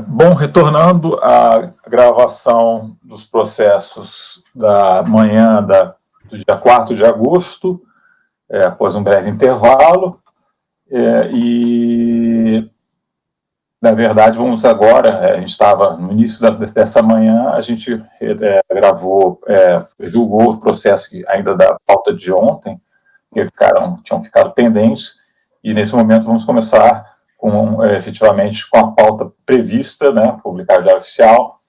Bom, retornando à gravação dos processos da manhã do dia 4 de agosto, após um breve intervalo, e, na verdade, vamos agora, a gente estava no início dessa manhã, a gente gravou, julgou os processos ainda da pauta de ontem, que tinham ficado pendentes, e nesse momento vamos começar efetivamente com a pauta prevista, publicada no Diário Oficial,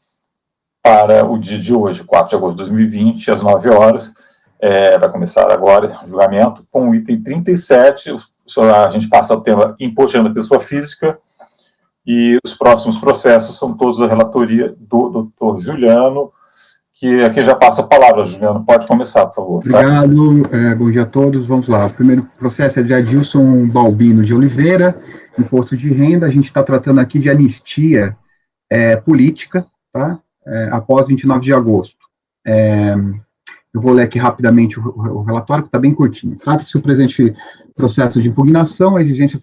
para o dia de hoje, 4 de agosto de 2020, às 9 horas. Vai começar agora o julgamento com o item 37, a gente passa ao tema imposto de renda da pessoa física, e os próximos processos são todos da relatoria do doutor Juliano, que aqui já passa a palavra. Juliano, pode começar, por favor. Obrigado, bom dia a todos, vamos lá. O primeiro processo é de Adilson Balbino de Oliveira, imposto de renda. A gente está tratando aqui de anistia política, tá? Após 29 de agosto. Eu vou ler aqui rapidamente o relatório, que está bem curtinho. Trata-se do presente processo de impugnação, a exigência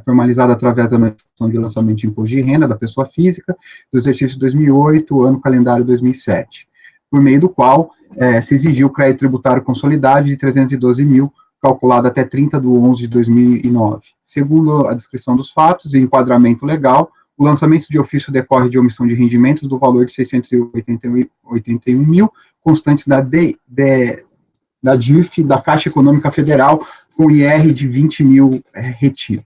formalizada através da notificação de lançamento de imposto de renda da pessoa física, do exercício 2008, ano calendário 2007, por meio do qual se exigiu o crédito tributário consolidado de 312 mil, calculado até 30/11 de 2009. Segundo a descrição dos fatos e enquadramento legal, o lançamento de ofício decorre de omissão de rendimentos do valor de 681 mil, constantes da DIF, da Caixa Econômica Federal, com IR de 20 mil retido,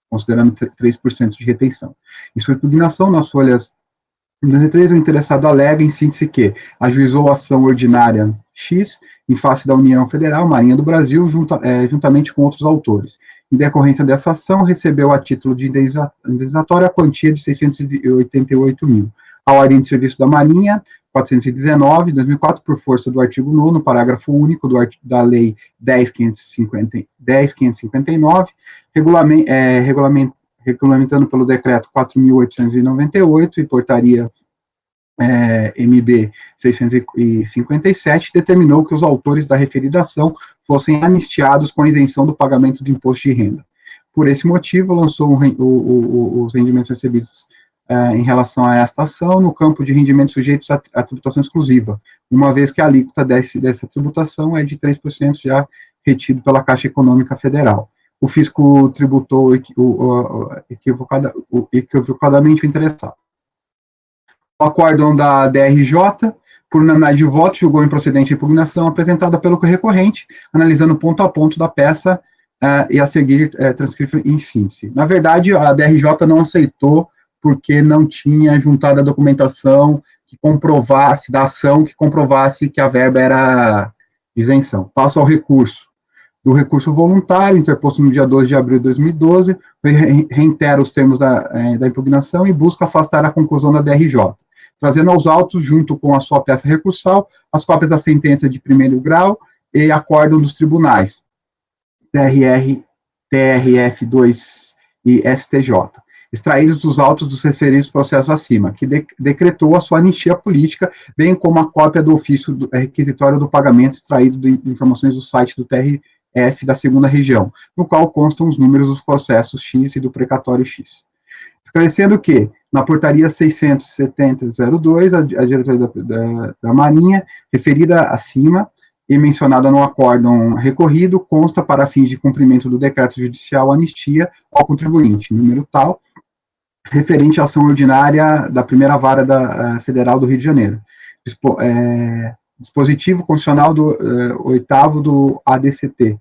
considerando 3% de retenção. Em sua impugnação, nas folhas 93, o interessado alega, em síntese, que ajuizou a ação ordinária X em face da União Federal, Marinha do Brasil, juntamente com outros autores. Em decorrência dessa ação, recebeu a título de indenizatória a quantia de 688 mil. A ordem de serviço da Marinha, 419, 2004, por força do artigo 9º, parágrafo único da Lei 10.559, regulamentando pelo Decreto 4.898 e Portaria MB 657, determinou que os autores da referida ação fossem anistiados com isenção do pagamento do imposto de renda. Por esse motivo, lançou os rendimentos recebidos em relação a esta ação no campo de rendimentos sujeitos à tributação exclusiva, uma vez que a alíquota dessa tributação é de 3% já retido pela Caixa Econômica Federal. O fisco tributou equivocadamente o interessado. O acórdão da DRJ, por unanimidade de voto, julgou improcedente a impugnação apresentada pelo recorrente, analisando ponto a ponto da peça e a seguir transcrito em síntese. Na verdade, a DRJ não aceitou porque não tinha juntado a documentação que comprovasse, da ação, que comprovasse que a verba era isenção. Passo ao recurso. Do recurso voluntário, interposto no dia 12 de abril de 2012, reitera os termos da impugnação e busca afastar a conclusão da DRJ, trazendo aos autos, junto com a sua peça recursal, as cópias da sentença de primeiro grau e acórdão dos tribunais, TRF2 e STJ, extraídos dos autos dos referidos processos acima, que decretou a sua anistia política, bem como a cópia do ofício requisitório do pagamento extraído de informações do site do TRF da segunda região, no qual constam os números dos processos X e do precatório X. Esclarecendo que, na portaria 670/02, a diretoria da Marinha, referida acima, e mencionada no acórdão recorrido, consta para fins de cumprimento do decreto judicial anistia ao contribuinte, número tal, referente à ação ordinária da primeira vara federal do Rio de Janeiro. Dispositivo constitucional do 8º do ADCT,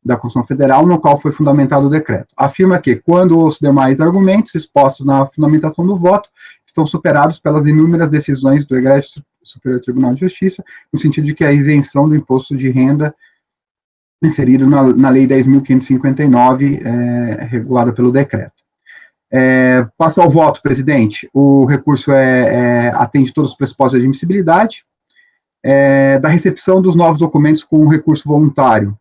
da Constituição Federal, no qual foi fundamentado o decreto. Afirma que, quando os demais argumentos expostos na fundamentação do voto estão superados pelas inúmeras decisões do Egresso Superior Tribunal de Justiça, no sentido de que a isenção do imposto de renda inserido na Lei 10.559, regulada pelo decreto. Passa ao voto, presidente. O recurso atende todos os pressupostos de admissibilidade. Da recepção dos novos documentos com o recurso voluntário.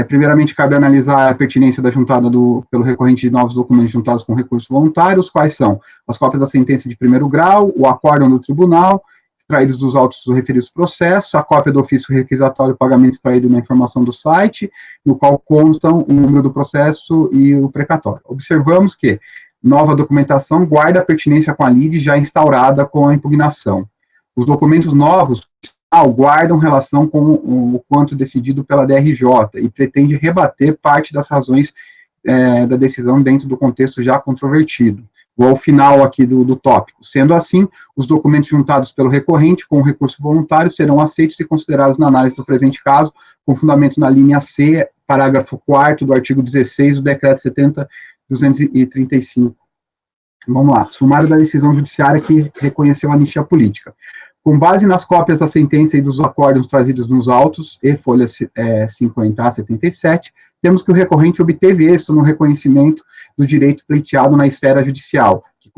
Primeiramente, cabe analisar a pertinência da juntada pelo recorrente de novos documentos juntados com recurso voluntário, os quais são as cópias da sentença de primeiro grau, o acórdão do tribunal, extraídos dos autos dos referidos processos, a cópia do ofício requisitório pagamento extraído na informação do site, no qual constam o número do processo e o precatório. Observamos que nova documentação guarda pertinência com a lide já instaurada com a impugnação. Os documentos novos guardam relação com o quanto decidido pela DRJ e pretende rebater parte das razões da decisão dentro do contexto já controvertido. Vou ao final aqui do tópico. Sendo assim, os documentos juntados pelo recorrente com o recurso voluntário serão aceitos e considerados na análise do presente caso, com fundamento na linha C, parágrafo 4º do artigo 16 do decreto 70.235. Vamos lá. Sumário da decisão judiciária que reconheceu a anistia política. Com base nas cópias da sentença e dos acórdãos trazidos nos autos, e folha 50 a 77, temos que o recorrente obteve êxito no reconhecimento do direito pleiteado na esfera judicial, que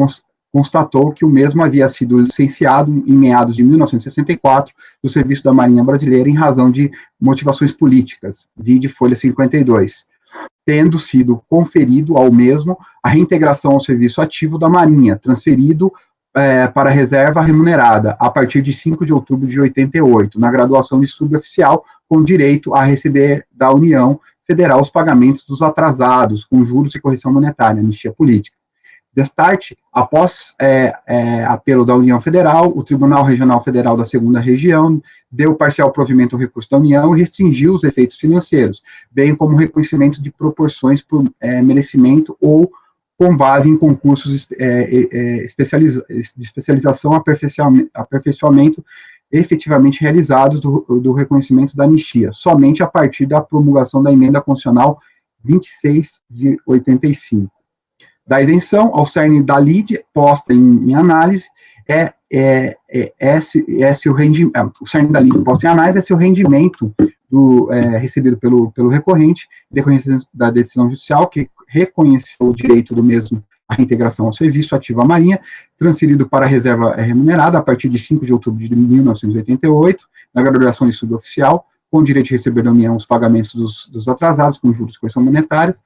constatou que o mesmo havia sido licenciado em meados de 1964 do Serviço da Marinha Brasileira em razão de motivações políticas, vide folha 52, tendo sido conferido ao mesmo a reintegração ao serviço ativo da Marinha, transferido para a reserva remunerada, a partir de 5 de outubro de 88, na graduação de suboficial, com direito a receber da União Federal os pagamentos dos atrasados, com juros e correção monetária, anistia política. Destarte, após apelo da União Federal, o Tribunal Regional Federal da 2ª Região deu parcial provimento ao recurso da União e restringiu os efeitos financeiros, bem como reconhecimento de proporções por merecimento ou com base em concursos de especialização aperfeiçoamento efetivamente realizados do reconhecimento da anistia, somente a partir da promulgação da emenda constitucional 26 de 85. Da isenção ao cerne da lide, posta em análise, o cerne da lide posta em análise é se o rendimento recebido pelo recorrente, decorrência da decisão judicial, que reconheceu o direito do mesmo à reintegração ao serviço ativo à Marinha, transferido para a reserva remunerada a partir de 5 de outubro de 1988, na graduação de suboficial, com o direito de receber da União os pagamentos dos atrasados, com juros e correção monetárias,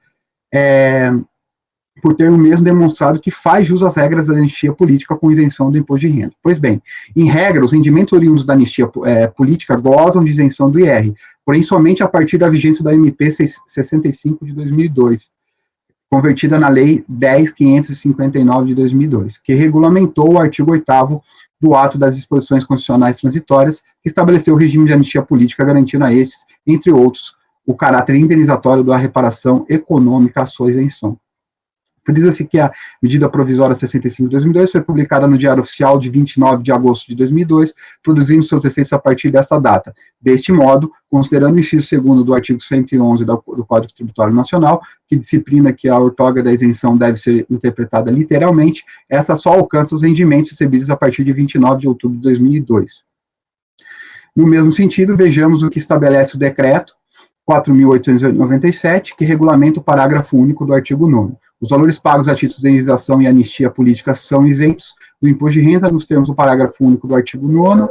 por ter o mesmo demonstrado que faz jus às regras da anistia política com isenção do imposto de renda. Pois bem, em regra, os rendimentos oriundos da anistia política gozam de isenção do IR, porém somente a partir da vigência da MP 65 de 2002, convertida na Lei 10.559 de 2002, que regulamentou o artigo 8º do ato das disposições constitucionais transitórias, que estabeleceu o regime de anistia política, garantindo a estes, entre outros, o caráter indenizatório da reparação econômica à sua isenção. Frisa-se que a medida provisória 65 de 2002 foi publicada no Diário Oficial de 29 de agosto de 2002, produzindo seus efeitos a partir desta data. Deste modo, considerando o inciso 2º do artigo 111 do Código Tributário Nacional, que disciplina que a outorga da isenção deve ser interpretada literalmente, esta só alcança os rendimentos recebidos a partir de 29 de outubro de 2002. No mesmo sentido, vejamos o que estabelece o decreto 4.897, que regulamenta o parágrafo único do artigo 9º. Os valores pagos a título de indenização e anistia política são isentos do imposto de renda, nos termos do parágrafo único do artigo 9º.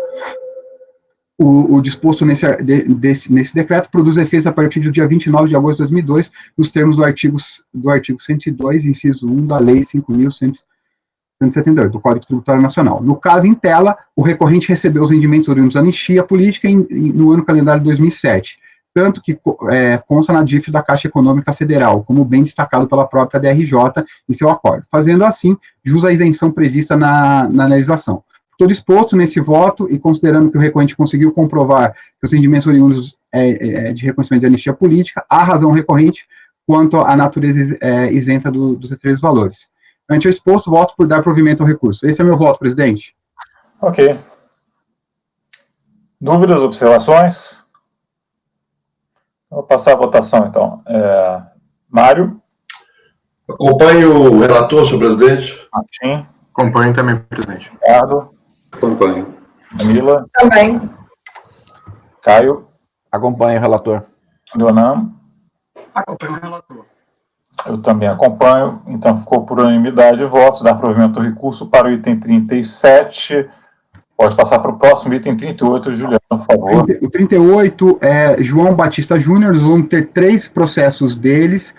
O disposto nesse decreto produz efeitos a partir do dia 29 de agosto de 2002, nos termos do artigo 102, inciso 1 da Lei 5.178, do Código Tributário Nacional. No caso em tela, o recorrente recebeu os rendimentos oriundos da anistia política no ano calendário de 2007, tanto que consta na DIF da Caixa Econômica Federal, como bem destacado pela própria DRJ em seu acordo, fazendo assim jus à isenção prevista na legislação. Todo exposto nesse voto e considerando que o recorrente conseguiu comprovar que os rendimentos oriundos de reconhecimento de anistia política, há razão recorrente quanto à natureza isenta dos referidos valores. Ante o exposto, voto por dar provimento ao recurso. Esse é meu voto, presidente. Ok. Dúvidas, observações? Vou passar a votação, então. Mário? Acompanho o relator, senhor presidente. Martim? Acompanho também, presidente. Ricardo? Acompanho. Camila? Também. Caio? Acompanho o relator. Leonardo? Acompanho o relator. Eu também acompanho, então ficou por unanimidade de votos, dar provimento ao recurso para o item 37. Pode passar para o próximo item 38, Juliano, por favor. O 38 é João Batista Júnior, nós vamos ter 3 processos deles,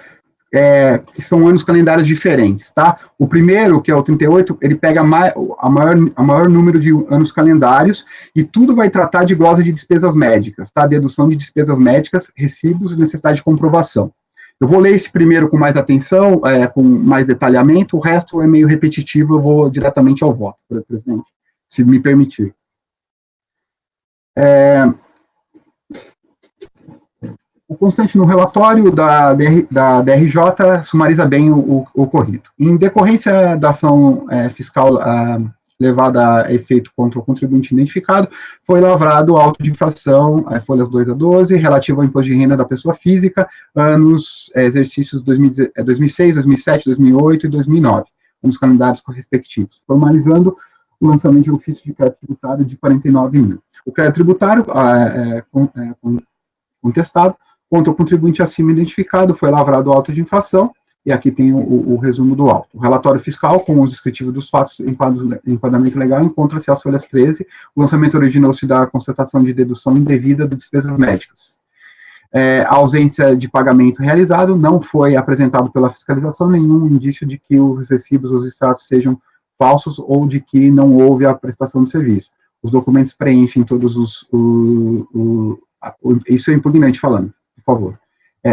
que são anos calendários diferentes, tá? O primeiro, que é o 38, ele pega a maior número de anos calendários e tudo vai tratar de glosa de despesas médicas, tá? Dedução de despesas médicas, recibos e necessidade de comprovação. Eu vou ler esse primeiro com mais atenção, com mais detalhamento, o resto é meio repetitivo, eu vou diretamente ao voto, presidente, se me permitir. O constante no relatório da DRJ sumariza bem o ocorrido. Em decorrência da ação fiscal levada a efeito contra o contribuinte identificado, foi lavrado auto de infração, folhas 2 a 12, relativo ao imposto de renda da pessoa física, exercícios 2006, 2007, 2008 e 2009, nos calendários respectivos, formalizando o lançamento de ofício de crédito tributário de 49 mil. O crédito tributário contestado contra o contribuinte acima identificado foi lavrado auto de infração, e aqui tem o resumo do auto. O relatório fiscal, com os descritivos dos fatos em enquadramento legal, encontra-se às folhas 13. O lançamento originou-se da constatação de dedução indevida de despesas médicas. A ausência de pagamento realizado, não foi apresentado pela fiscalização nenhum indício de que os recibos, os extratos sejam falsos ou de que não houve a prestação de serviço. Os documentos preenchem todos isso é impugnante falando, por favor.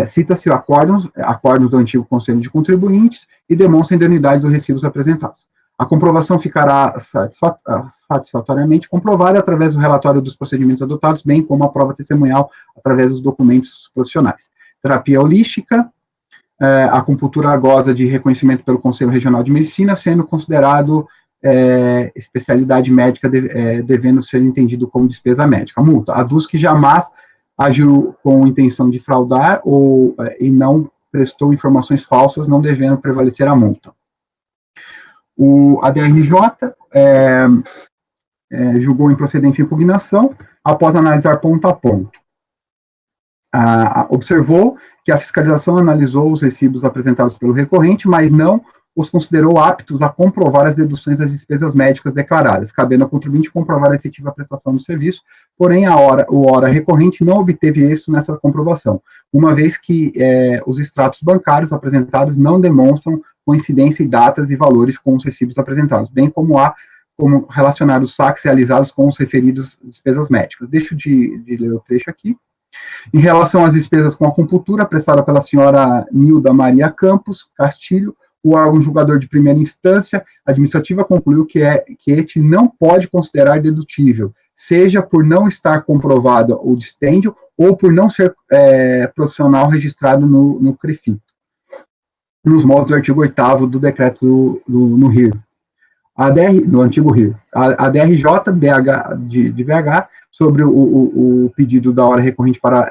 Cita-se acordos do antigo Conselho de Contribuintes e demonstra a indemnidade dos recibos apresentados. A comprovação ficará satisfatoriamente comprovada através do relatório dos procedimentos adotados, bem como a prova testemunhal através dos documentos profissionais. Terapia holística, a acupuntura goza de reconhecimento pelo Conselho Regional de Medicina, sendo considerado especialidade médica, devendo ser entendido como despesa médica. Multa, aduz que jamais agiu com intenção de fraudar e não prestou informações falsas, não devendo prevalecer a multa. A DRJ julgou improcedente a impugnação após analisar ponto a ponto. Observou que a fiscalização analisou os recibos apresentados pelo recorrente, mas não os considerou aptos a comprovar as deduções das despesas médicas declaradas, cabendo ao contribuinte comprovar a efetiva prestação do serviço, porém o hora recorrente não obteve êxito nessa comprovação, uma vez que os extratos bancários apresentados não demonstram coincidência em datas e valores com os recibos apresentados, bem como como relacionar os saques realizados com os referidos despesas médicas. Deixo de ler o trecho aqui. Em relação às despesas com acupuntura prestada pela senhora Nilda Maria Campos Castilho, o órgão julgador de primeira instância administrativa concluiu que este não pode considerar dedutível, seja por não estar comprovado o dispêndio ou por não ser profissional registrado no CREFIT, nos moldes do artigo 8º do decreto no RIR. Do antigo RIR. A DRJ de BH, sobre o pedido da hora recorrente para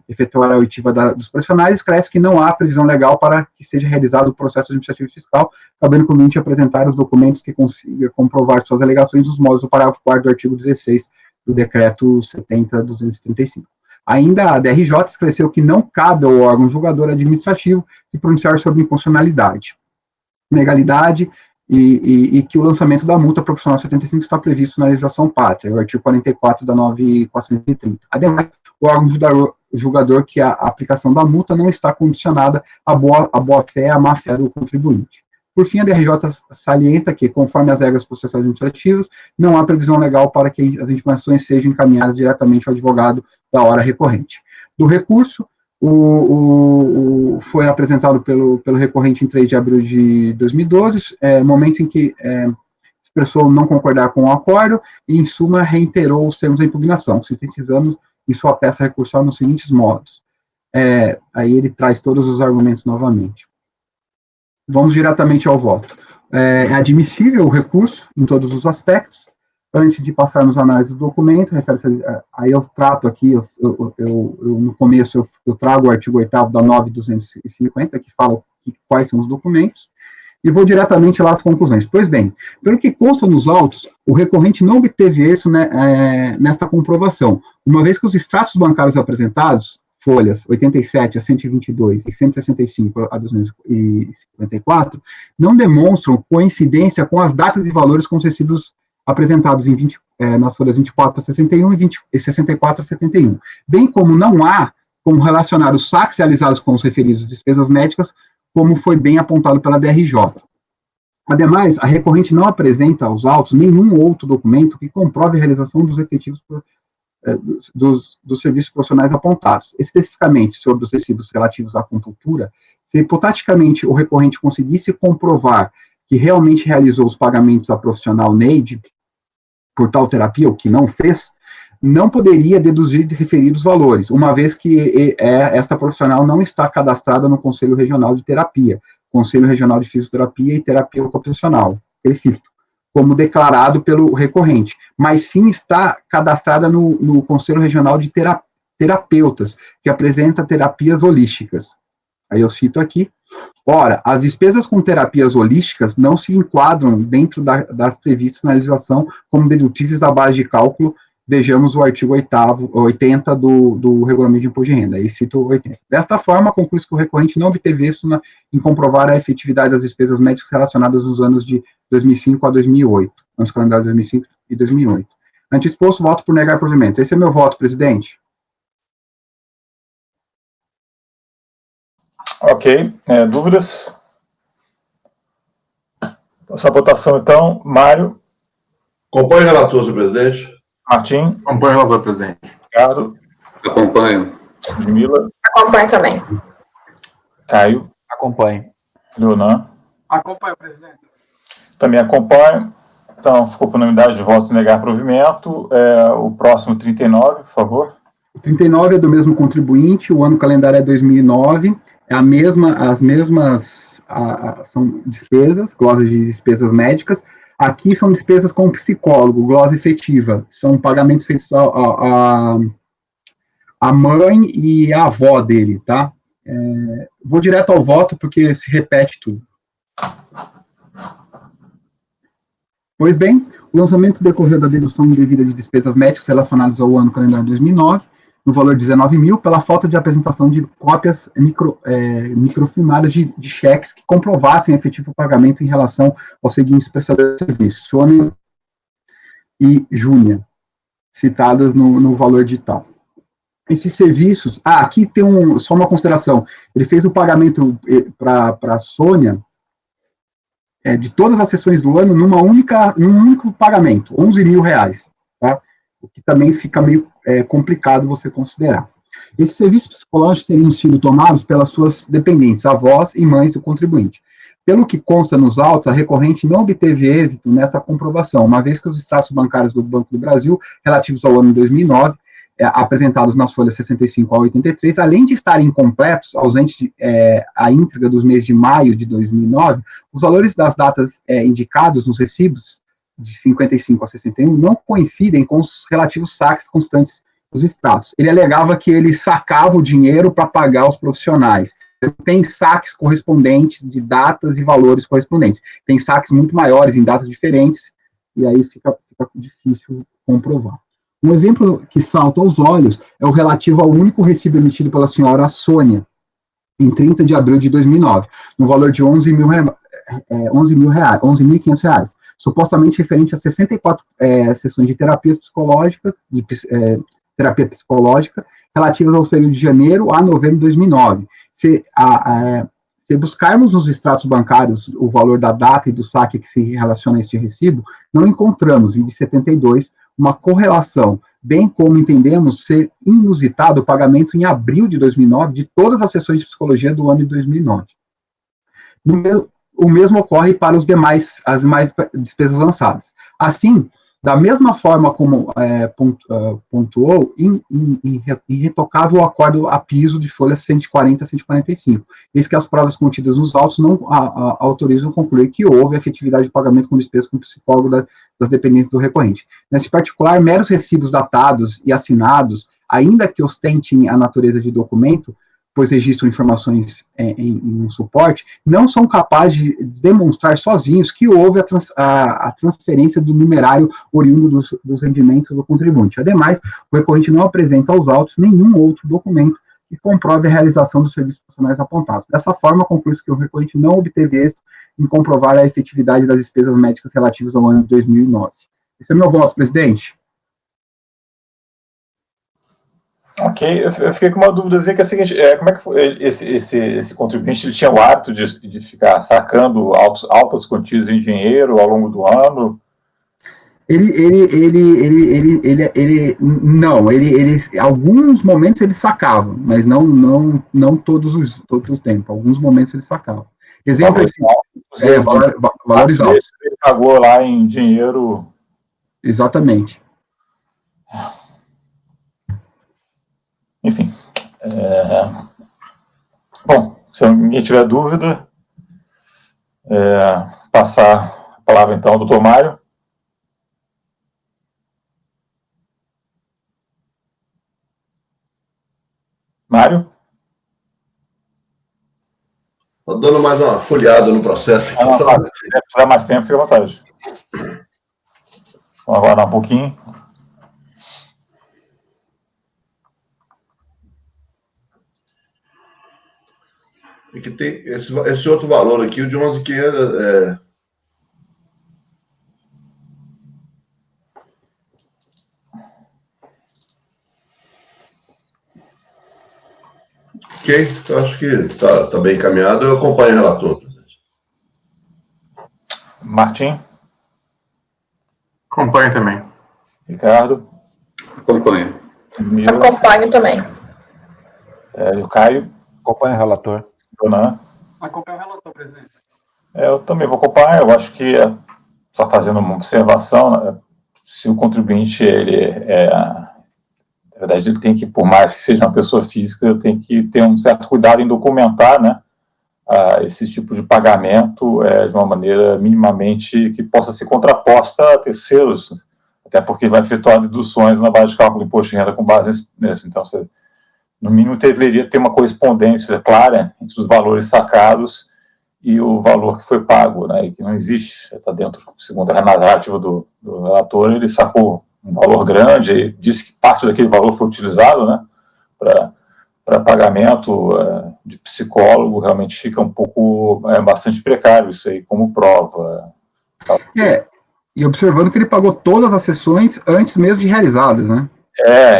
efetuar a oitiva dos profissionais, esclarece que não há previsão legal para que seja realizado o processo administrativo fiscal, cabendo ao contribuinte apresentar os documentos que consiga comprovar suas alegações nos moldes do parágrafo 4º do artigo 16 do decreto 70.235. Ainda a DRJ esclareceu que não cabe ao órgão julgador administrativo se pronunciar sobre inconstitucionalidade, legalidade, e que o lançamento da multa proporcional 75 está previsto na legislação pátria, o artigo 44 da 9.430. Ademais, o órgão julgador que a aplicação da multa não está condicionada à boa-fé e à má-fé do contribuinte. Por fim, a DRJ salienta que, conforme as regras processuais administrativas, não há previsão legal para que as informações sejam encaminhadas diretamente ao advogado da hora recorrente. Do recurso, foi apresentado pelo recorrente em 3 de abril de 2012, momento em que expressou não concordar com o acordo e, em suma, reiterou os termos da impugnação, sintetizando em sua peça recursal nos seguintes modos. Aí ele traz todos os argumentos novamente. Vamos diretamente ao voto. É admissível o recurso em todos os aspectos. Antes de passarmos à análise do documento, aí eu trato aqui, no começo eu trago o artigo 8º da 9.250, que fala quais são os documentos, e vou diretamente lá às conclusões. Pois bem, pelo que consta nos autos, o recorrente não obteve êxito nesta comprovação, uma vez que os extratos bancários apresentados, folhas 87 a 122 e 165 a 254, não demonstram coincidência com as datas e valores com os recibos apresentados nas folhas 24 a 61 e 64 a 71, bem como não há como relacionar os saques realizados com os referidos despesas médicas, como foi bem apontado pela DRJ. Ademais, a recorrente não apresenta aos autos nenhum outro documento que comprove a realização dos efetivos dos serviços profissionais apontados. Especificamente sobre os recibos relativos à acupuntura, se hipoteticamente o recorrente conseguisse comprovar que realmente realizou os pagamentos a profissional NEID por tal terapia, o que não fez, não poderia deduzir de referidos valores, uma vez que esta profissional não está cadastrada no Conselho Regional de Terapia, Conselho Regional de Fisioterapia e Terapia Ocupacional, CREFITO, como declarado pelo recorrente, mas sim está cadastrada no Conselho Regional de Terapeutas, que apresenta terapias holísticas. Aí eu cito aqui. Ora, as despesas com terapias holísticas não se enquadram dentro das previstas na legislação como dedutíveis da base de cálculo. Vejamos o artigo 80 do Regulamento de Imposto de Renda, aí cito o 80. Desta forma, conclui-se que o recorrente não obteve êxito em comprovar a efetividade das despesas médicas relacionadas nos anos de 2005 a 2008, anos calendários de 2005 e 2008. Ante exposto, voto por negar provimento. Esse é meu voto, presidente. Ok. Dúvidas? Essa votação, então. Mário. Acompanho o relator, senhor presidente. Martim. Acompanho o relator, presidente. Ricardo. Acompanho. Ludmila. Acompanho também. Caio. Acompanho. Leonan. Acompanho, presidente. Também acompanho. Então, ficou por unanimidade de votos negar provimento. O próximo, 39, por favor. O 39 é do mesmo contribuinte, o ano calendário é 2009, as mesmas são despesas, glosa de despesas médicas. Aqui são despesas com psicólogo, glosa efetiva. São pagamentos feitos à mãe e à avó dele, tá? Vou direto ao voto, porque se repete tudo. Pois bem, o lançamento decorreu da dedução indevida de despesas médicas relacionadas ao ano calendário 2009, no valor de 19 mil, pela falta de apresentação de cópias microfilmadas de cheques que comprovassem efetivo pagamento em relação aos seguintes prestadores de serviços, Sônia e Júnia, citadas no valor digital. Esses serviços... aqui tem só uma consideração. Ele fez o pagamento para a Sônia de todas as sessões do ano num único pagamento, 11 mil reais, tá? O que também fica meio complicado você considerar. Esses serviços psicológicos teriam sido tomados pelas suas dependentes, avós e mães do contribuinte. Pelo que consta nos autos, a recorrente não obteve êxito nessa comprovação, uma vez que os extratos bancários do Banco do Brasil, relativos ao ano 2009, apresentados nas folhas 65 a 83, além de estarem incompletos, ausentes a íntegra dos meses de maio de 2009, os valores das datas indicados nos recibos de 55 a 61 não coincidem com os relativos saques constantes dos extratos. Ele alegava que ele sacava o dinheiro para pagar os profissionais. Tem saques correspondentes de datas e valores correspondentes. Tem saques muito maiores em datas diferentes, e aí fica difícil comprovar. Um exemplo que salta aos olhos é o relativo ao único recibo emitido pela senhora Sônia, em 30 de abril de 2009, no valor de 11.500 reais, supostamente referente a 64 sessões de terapia psicológica, relativas ao período de janeiro a novembro de 2009. Se buscarmos nos extratos bancários o valor da data e do saque que se relaciona a este recibo, não encontramos, de 72, uma correlação, bem como entendemos ser inusitado o pagamento em abril de 2009 de todas as sessões de psicologia do ano de 2009. O mesmo ocorre para as demais despesas lançadas. Assim, da mesma forma como pontuou, irretocável o acordo a piso de folhas 140 a 145, eis que as provas contidas nos autos não autorizam concluir que houve efetividade de pagamento com despesas com psicólogo das dependências do recorrente. Nesse particular, meros recibos datados e assinados, ainda que ostentem a natureza de documento, pois registram informações em suporte, não são capazes de demonstrar sozinhos que houve a transferência do numerário oriundo dos rendimentos do contribuinte. Ademais, o recorrente não apresenta aos autos nenhum outro documento que comprove a realização dos serviços profissionais apontados. Dessa forma, conclui-se que o recorrente não obteve êxito em comprovar a efetividade das despesas médicas relativas ao ano de 2009. Esse é meu voto, presidente. Ok, eu fiquei com uma dúvidazinha que é a seguinte, como é que foi esse contribuinte, ele tinha o hábito de ficar sacando altas quantias em dinheiro ao longo do ano? Alguns momentos ele sacava, mas não todos os tempos. Alguns momentos ele sacava. Exemplo assim, valorizado. Ele pagou lá em dinheiro. Exatamente. Enfim. Bom, se ninguém tiver dúvida, passar a palavra então ao doutor Mário. Mário? Estou dando mais uma folheada no processo. Se precisar mais tempo, fique à vontade. Vamos aguardar um pouquinho. E que tem esse outro valor aqui, o de 11.500. Ok, eu acho que está bem encaminhado. Eu acompanho o relator. Martim? Acompanho também. Ricardo? Acompanho. Mila? Acompanho também. O Caio? Acompanho o relator. Donan? Acompanho o relator, presidente. Eu também vou acompanhar. Eu acho que, só fazendo uma observação, né, se o contribuinte, na verdade, ele tem que, por mais que seja uma pessoa física, tem que ter um certo cuidado em documentar, né, esse tipo de pagamento de uma maneira minimamente que possa ser contraposta a terceiros, até porque vai efetuar deduções na base de cálculo do imposto de renda com base nisso. Então, você, no mínimo, deveria ter uma correspondência clara entre os valores sacados e o valor que foi pago, né, e que não existe, está dentro, segundo a narrativa do relator, ele sacou um valor grande e disse que parte daquele valor foi utilizado, né, para pagamento de psicólogo. Realmente fica um pouco, bastante precário isso aí como prova. E observando que ele pagou todas as sessões antes mesmo de realizadas, né?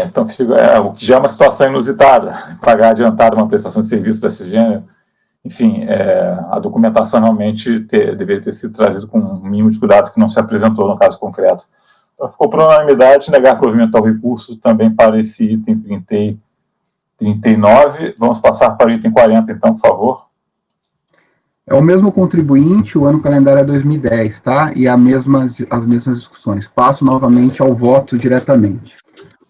Então o que já é uma situação inusitada, pagar adiantado uma prestação de serviço desse gênero. Enfim, a documentação realmente deveria ter sido trazida com um mínimo de cuidado que não se apresentou no caso concreto. Então, ficou por unanimidade negar provimento ao recurso também para esse item 39. Vamos passar para o item 40, então, por favor. É o mesmo contribuinte, o ano calendário é 2010, tá? E as mesmas discussões. Passo novamente ao voto diretamente.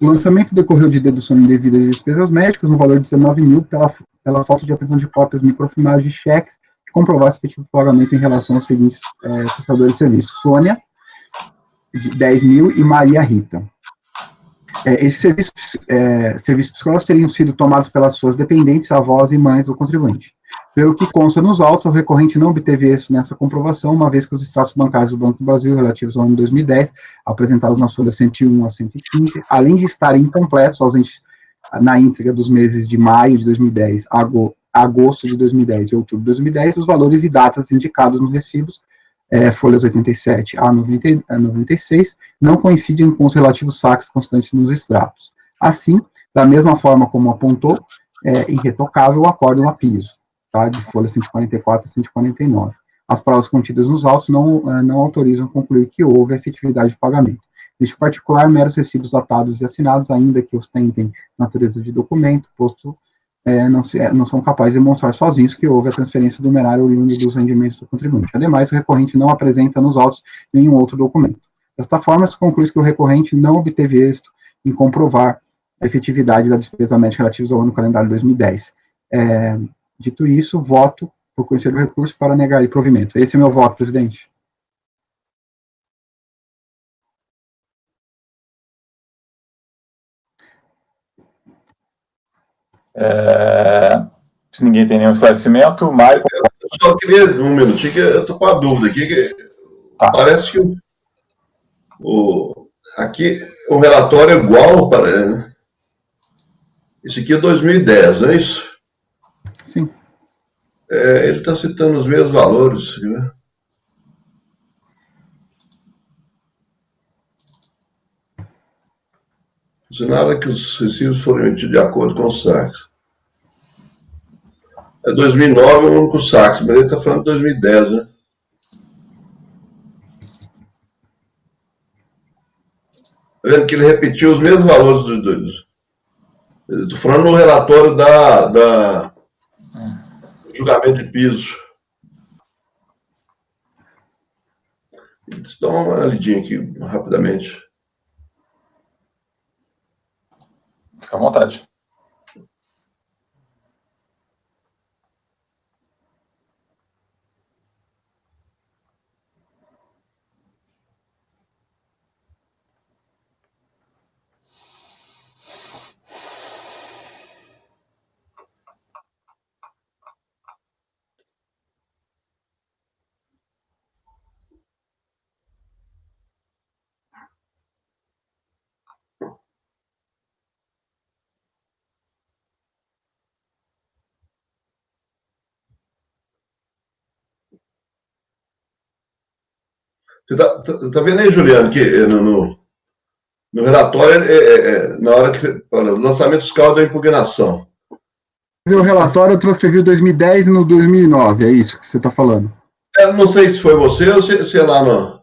O lançamento decorreu de dedução indevida de despesas médicas no valor de 19 mil pela falta de apreensão de cópias microfilmadas de cheques que comprovasse efetivo pagamento em relação aos seguintes prestadores de serviço: Sônia, de 10 mil, e Maria Rita. Esses serviços psicológicos teriam sido tomados pelas suas dependentes, avós e mães do contribuinte. Pelo que consta nos autos, o recorrente não obteve êxito nessa comprovação, uma vez que os extratos bancários do Banco do Brasil relativos ao ano 2010, apresentados nas folhas 101 a 115, além de estarem incompletos, ausentes na íntegra dos meses de maio de 2010, agosto de 2010 e outubro de 2010, os valores e datas indicados nos recibos, folhas 87 a 96, não coincidem com os relativos saques constantes nos extratos. Assim, da mesma forma como apontou, irretocável o acórdão a piso, tá, de folha 144 a 149. As provas contidas nos autos não autorizam concluir que houve efetividade de pagamento. Neste particular, meros recibos datados e assinados, ainda que ostentem natureza de documento, posto não são capazes de demonstrar sozinhos que houve a transferência do numerário oriundo dos rendimentos do contribuinte. Ademais, o recorrente não apresenta nos autos nenhum outro documento. Desta forma, se conclui que o recorrente não obteve êxito em comprovar a efetividade da despesa médica relativa ao ano calendário 2010. Dito isso, voto por conhecer o recurso para negar provimento. Esse é meu voto, presidente. Se ninguém tem nenhum esclarecimento, Mário... Eu só queria um minutinho, que eu estou com uma dúvida aqui. Parece que aqui o relatório é igual para... Esse aqui é 2010, não é isso? Sim. Ele está citando os mesmos valores, né? Nada que os recibos foram emitidos de acordo com os saques. 2009 é o único saque, mas ele está falando de 2010, né? vendo que ele repetiu os mesmos valores Estou falando no relatório da julgamento de piso. Deixa eu dar uma lidinha aqui, rapidamente. Fica à vontade. Você tá vendo aí, Juliano, que no relatório, na hora que olha, lançamento fiscal da impugnação. O relatório eu transcrevi o 2010 e no 2009, é isso que você está falando? Eu não sei se foi você ou se é lá no...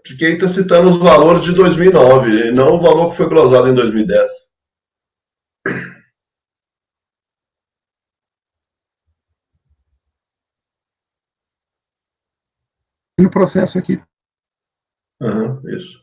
porque aí está citando os valores de 2009, e não o valor que foi glosado em 2010. No processo aqui. Uhum, isso.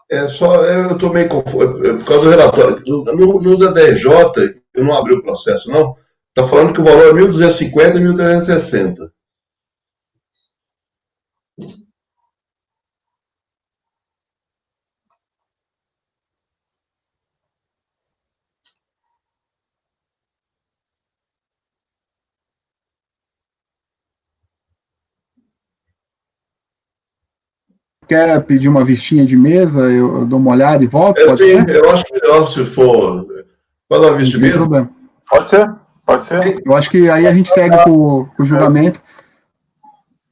Eu estou meio confuso, por causa do relatório. No da DJ, eu não abri o processo, não. Está falando que o valor é 1.250 e 1.360. Quer pedir uma vistinha de mesa? Eu dou uma olhada e volto? Sim, pode ser? eu acho melhor se for. Faz uma vista Não de tem mesa. problema. Pode ser? Pode ser. Eu acho que aí a gente segue com o julgamento.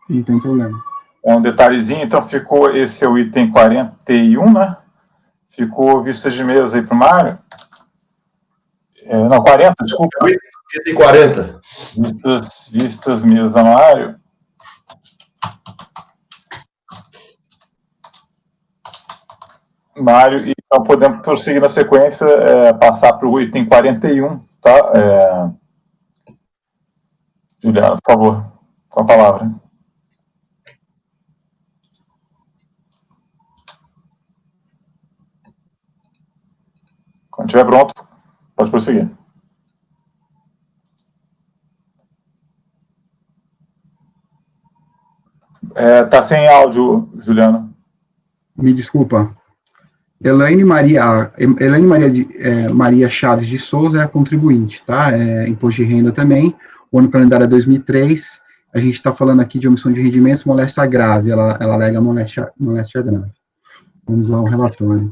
Não tem problema. Um detalhezinho, então ficou, esse é o item 41, né? Ficou vista de mesa aí para o Mário. Não, 40, desculpa. Item 40. Vistas mesa Mário. Mário, então podemos prosseguir na sequência, passar para o item 41, tá? Juliano, por favor, com a palavra. Quando estiver pronto, pode prosseguir. Tá sem áudio, Juliano. Me desculpa. Elaine Maria Chaves de Souza é a contribuinte, tá? Imposto de renda também. O ano calendário é 2003. A gente está falando aqui de omissão de rendimentos, moléstia grave. Ela alega moléstia grave. Vamos lá ao relatório.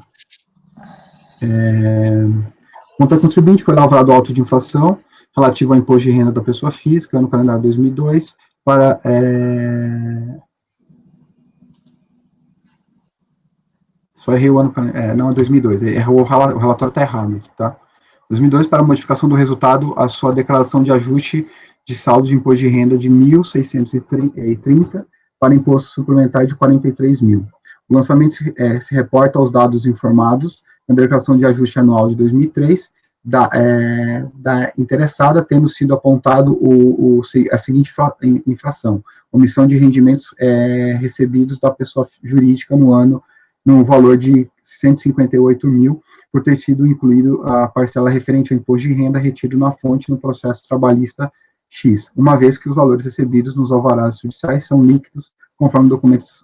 Quanto ao contribuinte, foi lavrado auto de infração relativo ao imposto de renda da pessoa física, ano calendário 2002, para... Só errei o ano, não é 2002, errou, o relatório está errado, tá? 2002 para modificação do resultado, a sua declaração de ajuste de saldo de imposto de renda de 1.630 para imposto suplementar de 43.000. O lançamento se reporta aos dados informados na declaração de ajuste anual de 2003, da interessada, tendo sido apontado a seguinte infração: omissão de rendimentos recebidos da pessoa jurídica no ano, no valor de 158 mil, por ter sido incluído a parcela referente ao imposto de renda retido na fonte no processo trabalhista X, uma vez que os valores recebidos nos alvarás judiciais são líquidos, conforme documentos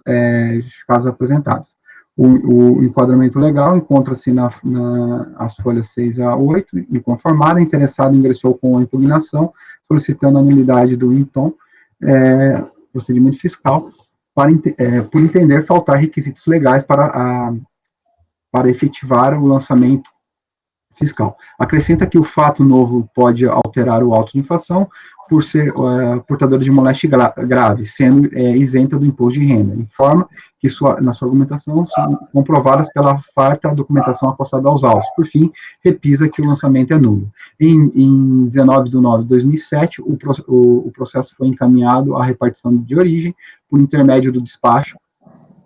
justificados apresentados. O enquadramento legal encontra-se nas folhas 6 a 8, inconformada, interessado ingressou com a impugnação, solicitando a nulidade do INTOM, procedimento fiscal, por entender faltar requisitos legais para efetivar o lançamento fiscal. Acrescenta que o fato novo pode alterar o auto de infração por ser portador de moléstia grave, sendo isenta do imposto de renda. Informa que na sua argumentação são comprovadas pela farta documentação acostada aos autos. Por fim, repisa que o lançamento é nulo. Em 19 de nove de 2007, o processo foi encaminhado à repartição de origem por intermédio do despacho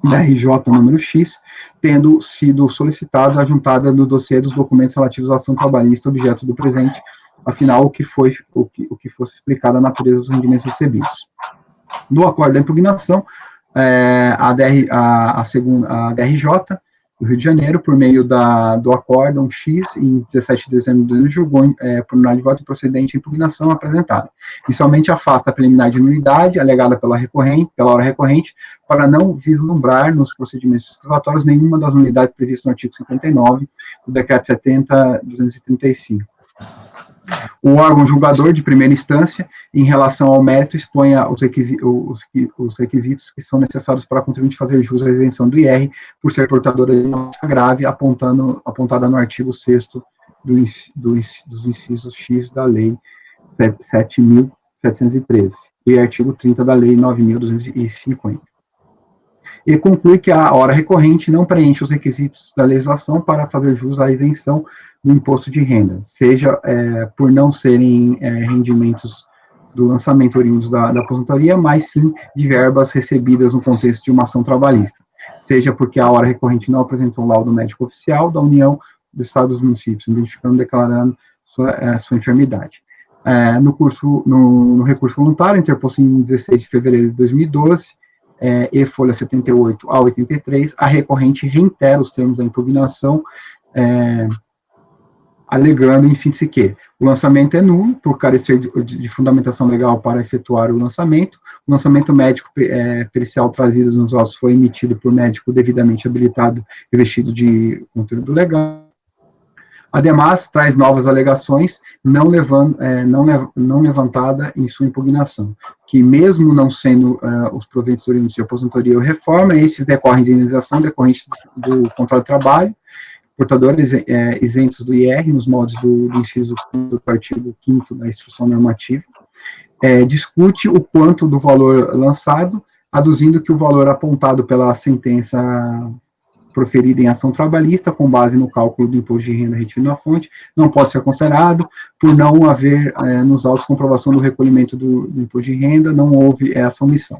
da RJ número X, tendo sido solicitada a juntada no dossiê dos documentos relativos à ação trabalhista objeto do presente, afinal, o que fosse explicado a natureza dos rendimentos recebidos. No acordo da impugnação, a DRJ do Rio de Janeiro, por meio do acórdão X, em 17 de dezembro de 2000, julgou por unidade de voto procedente a impugnação apresentada. Inicialmente afasta a preliminar de nulidade alegada pela hora recorrente, para não vislumbrar nos procedimentos fiscalizatórios nenhuma das nulidades previstas no artigo 59 do Decreto 70.235. O órgão julgador de primeira instância, em relação ao mérito, expõe os requisitos que são necessários para a contribuinte fazer jus à isenção do IR, por ser portadora de uma grave, apontada no artigo 6º dos incisos X da Lei 7.713 e artigo 30 da Lei 9.250. E conclui que a hora recorrente não preenche os requisitos da legislação para fazer jus à isenção do imposto de renda, seja por não serem rendimentos do lançamento oriundos da aposentadoria, mas sim de verbas recebidas no contexto de uma ação trabalhista, seja porque a hora recorrente não apresentou laudo médico oficial da União do Estado dos Municípios, identificando, declarando sua enfermidade. No recurso voluntário, interposto em 16 de fevereiro de 2012, e folha 78 a 83, a recorrente reitera os termos da impugnação, alegando em síntese que o lançamento é nulo, por carecer de fundamentação legal para efetuar o lançamento médico pericial trazido nos autos foi emitido por médico devidamente habilitado e vestido de conteúdo legal. Ademais, traz novas alegações não levantada em sua impugnação, que mesmo não sendo os proventos oriundos de aposentadoria ou reforma, esses decorrem de indenização decorrente do contrato de trabalho, portadores isentos do IR, nos moldes do inciso do artigo 5º da Instrução Normativa, discute o quanto do valor lançado, aduzindo que o valor apontado pela sentença proferida em ação trabalhista, com base no cálculo do imposto de renda retido na fonte, não pode ser considerado, por não haver nos autos comprovação do recolhimento do imposto de renda, não houve essa omissão.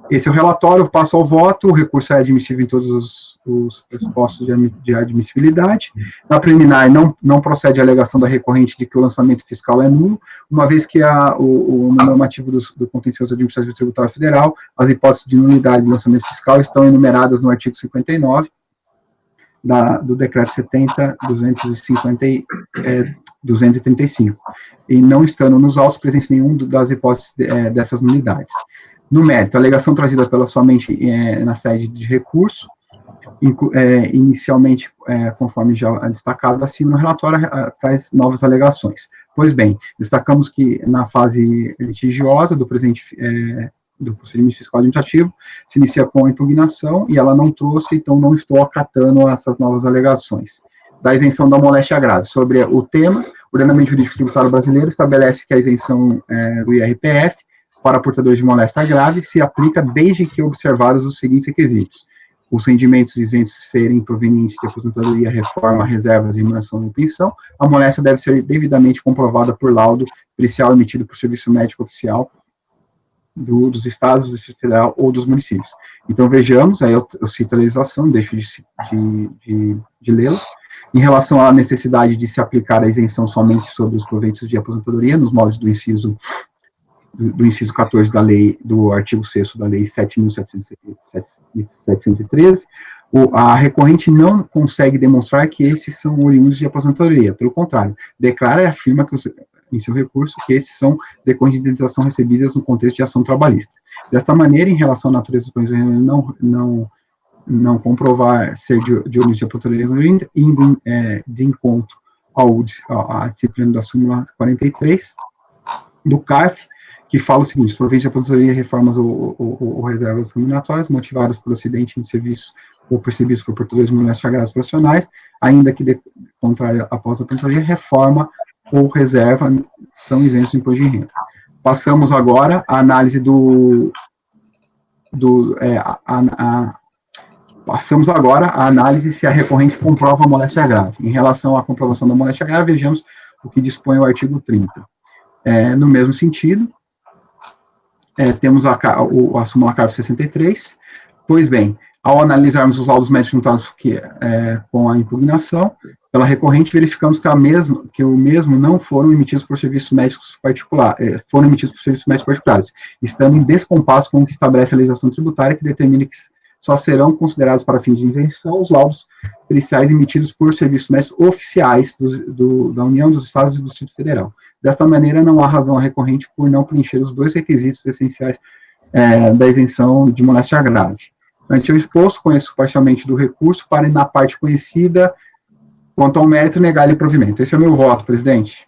Esse é o relatório, eu passo ao voto, o recurso é admissível em todos os pressupostos de admissibilidade. Na preliminar, não procede a alegação da recorrente de que o lançamento fiscal é nulo, uma vez que no normativo do Contencioso Administrativo Tributário Federal, as hipóteses de nulidade de lançamento fiscal estão enumeradas no artigo 59 do Decreto 70.235, e não estando nos autos presentes nenhum das hipóteses dessas nulidades. No mérito, a alegação trazida somente na sede de recurso, inicialmente, conforme já destacado acima no relatório, traz novas alegações. Pois bem, destacamos que na fase litigiosa do procedimento fiscal administrativo, se inicia com a impugnação e ela não trouxe, então não estou acatando essas novas alegações. Da isenção da moléstia grave. Sobre o tema, o ordenamento jurídico tributário brasileiro estabelece que a isenção do IRPF para portadores de moléstia grave se aplica desde que observados os seguintes requisitos: os rendimentos isentos serem provenientes de aposentadoria, reforma, reservas, remuneração e pensão. A moléstia deve ser devidamente comprovada por laudo pericial emitido por serviço médico oficial dos estados, do Distrito Federal ou dos municípios. Então, vejamos, aí eu cito a legislação, deixo de lê-la. Em relação à necessidade de se aplicar a isenção somente sobre os proveitos de aposentadoria, nos moldes do inciso 14 da lei, do artigo 6º da lei 7.713, a recorrente não consegue demonstrar que esses são oriundos de aposentadoria, pelo contrário, declara e afirma que em seu recurso que esses são decorrentes de indenização recebidas no contexto de ação trabalhista. Desta maneira, em relação à natureza dos bens não comprovar ser de origem de aposentadoria, indo de encontro à disciplina da súmula 43 do CARF, que fala o seguinte: proveitos de aposentadoria, reformas ou reservas remuneratórias motivadas por acidente de serviço ou percebidos por portadores de moléstia graves profissionais, ainda que contrária após a aposentadoria, reforma ou reserva são isentos de imposto de renda. Passamos agora à análise Passamos agora à análise se a recorrente comprova a moléstia grave. Em relação à comprovação da moléstia grave, vejamos o que dispõe o artigo 30. No mesmo sentido, temos a súmula CARF 63. Pois bem, ao analisarmos os laudos médicos juntados com a impugnação, pela recorrente, verificamos que o mesmo não foram emitidos por serviços médicos particulares, estando em descompasso com o que estabelece a legislação tributária, que determina que só serão considerados para fins de isenção os laudos periciais emitidos por serviços médicos oficiais da União, dos Estados e do Distrito Federal. Desta maneira, não há razão à recorrente por não preencher os dois requisitos essenciais da isenção de moléstia grave. Ante o exposto, conheço parcialmente do recurso para, na parte conhecida, quanto ao mérito, negar-lhe provimento. Esse é o meu voto, presidente.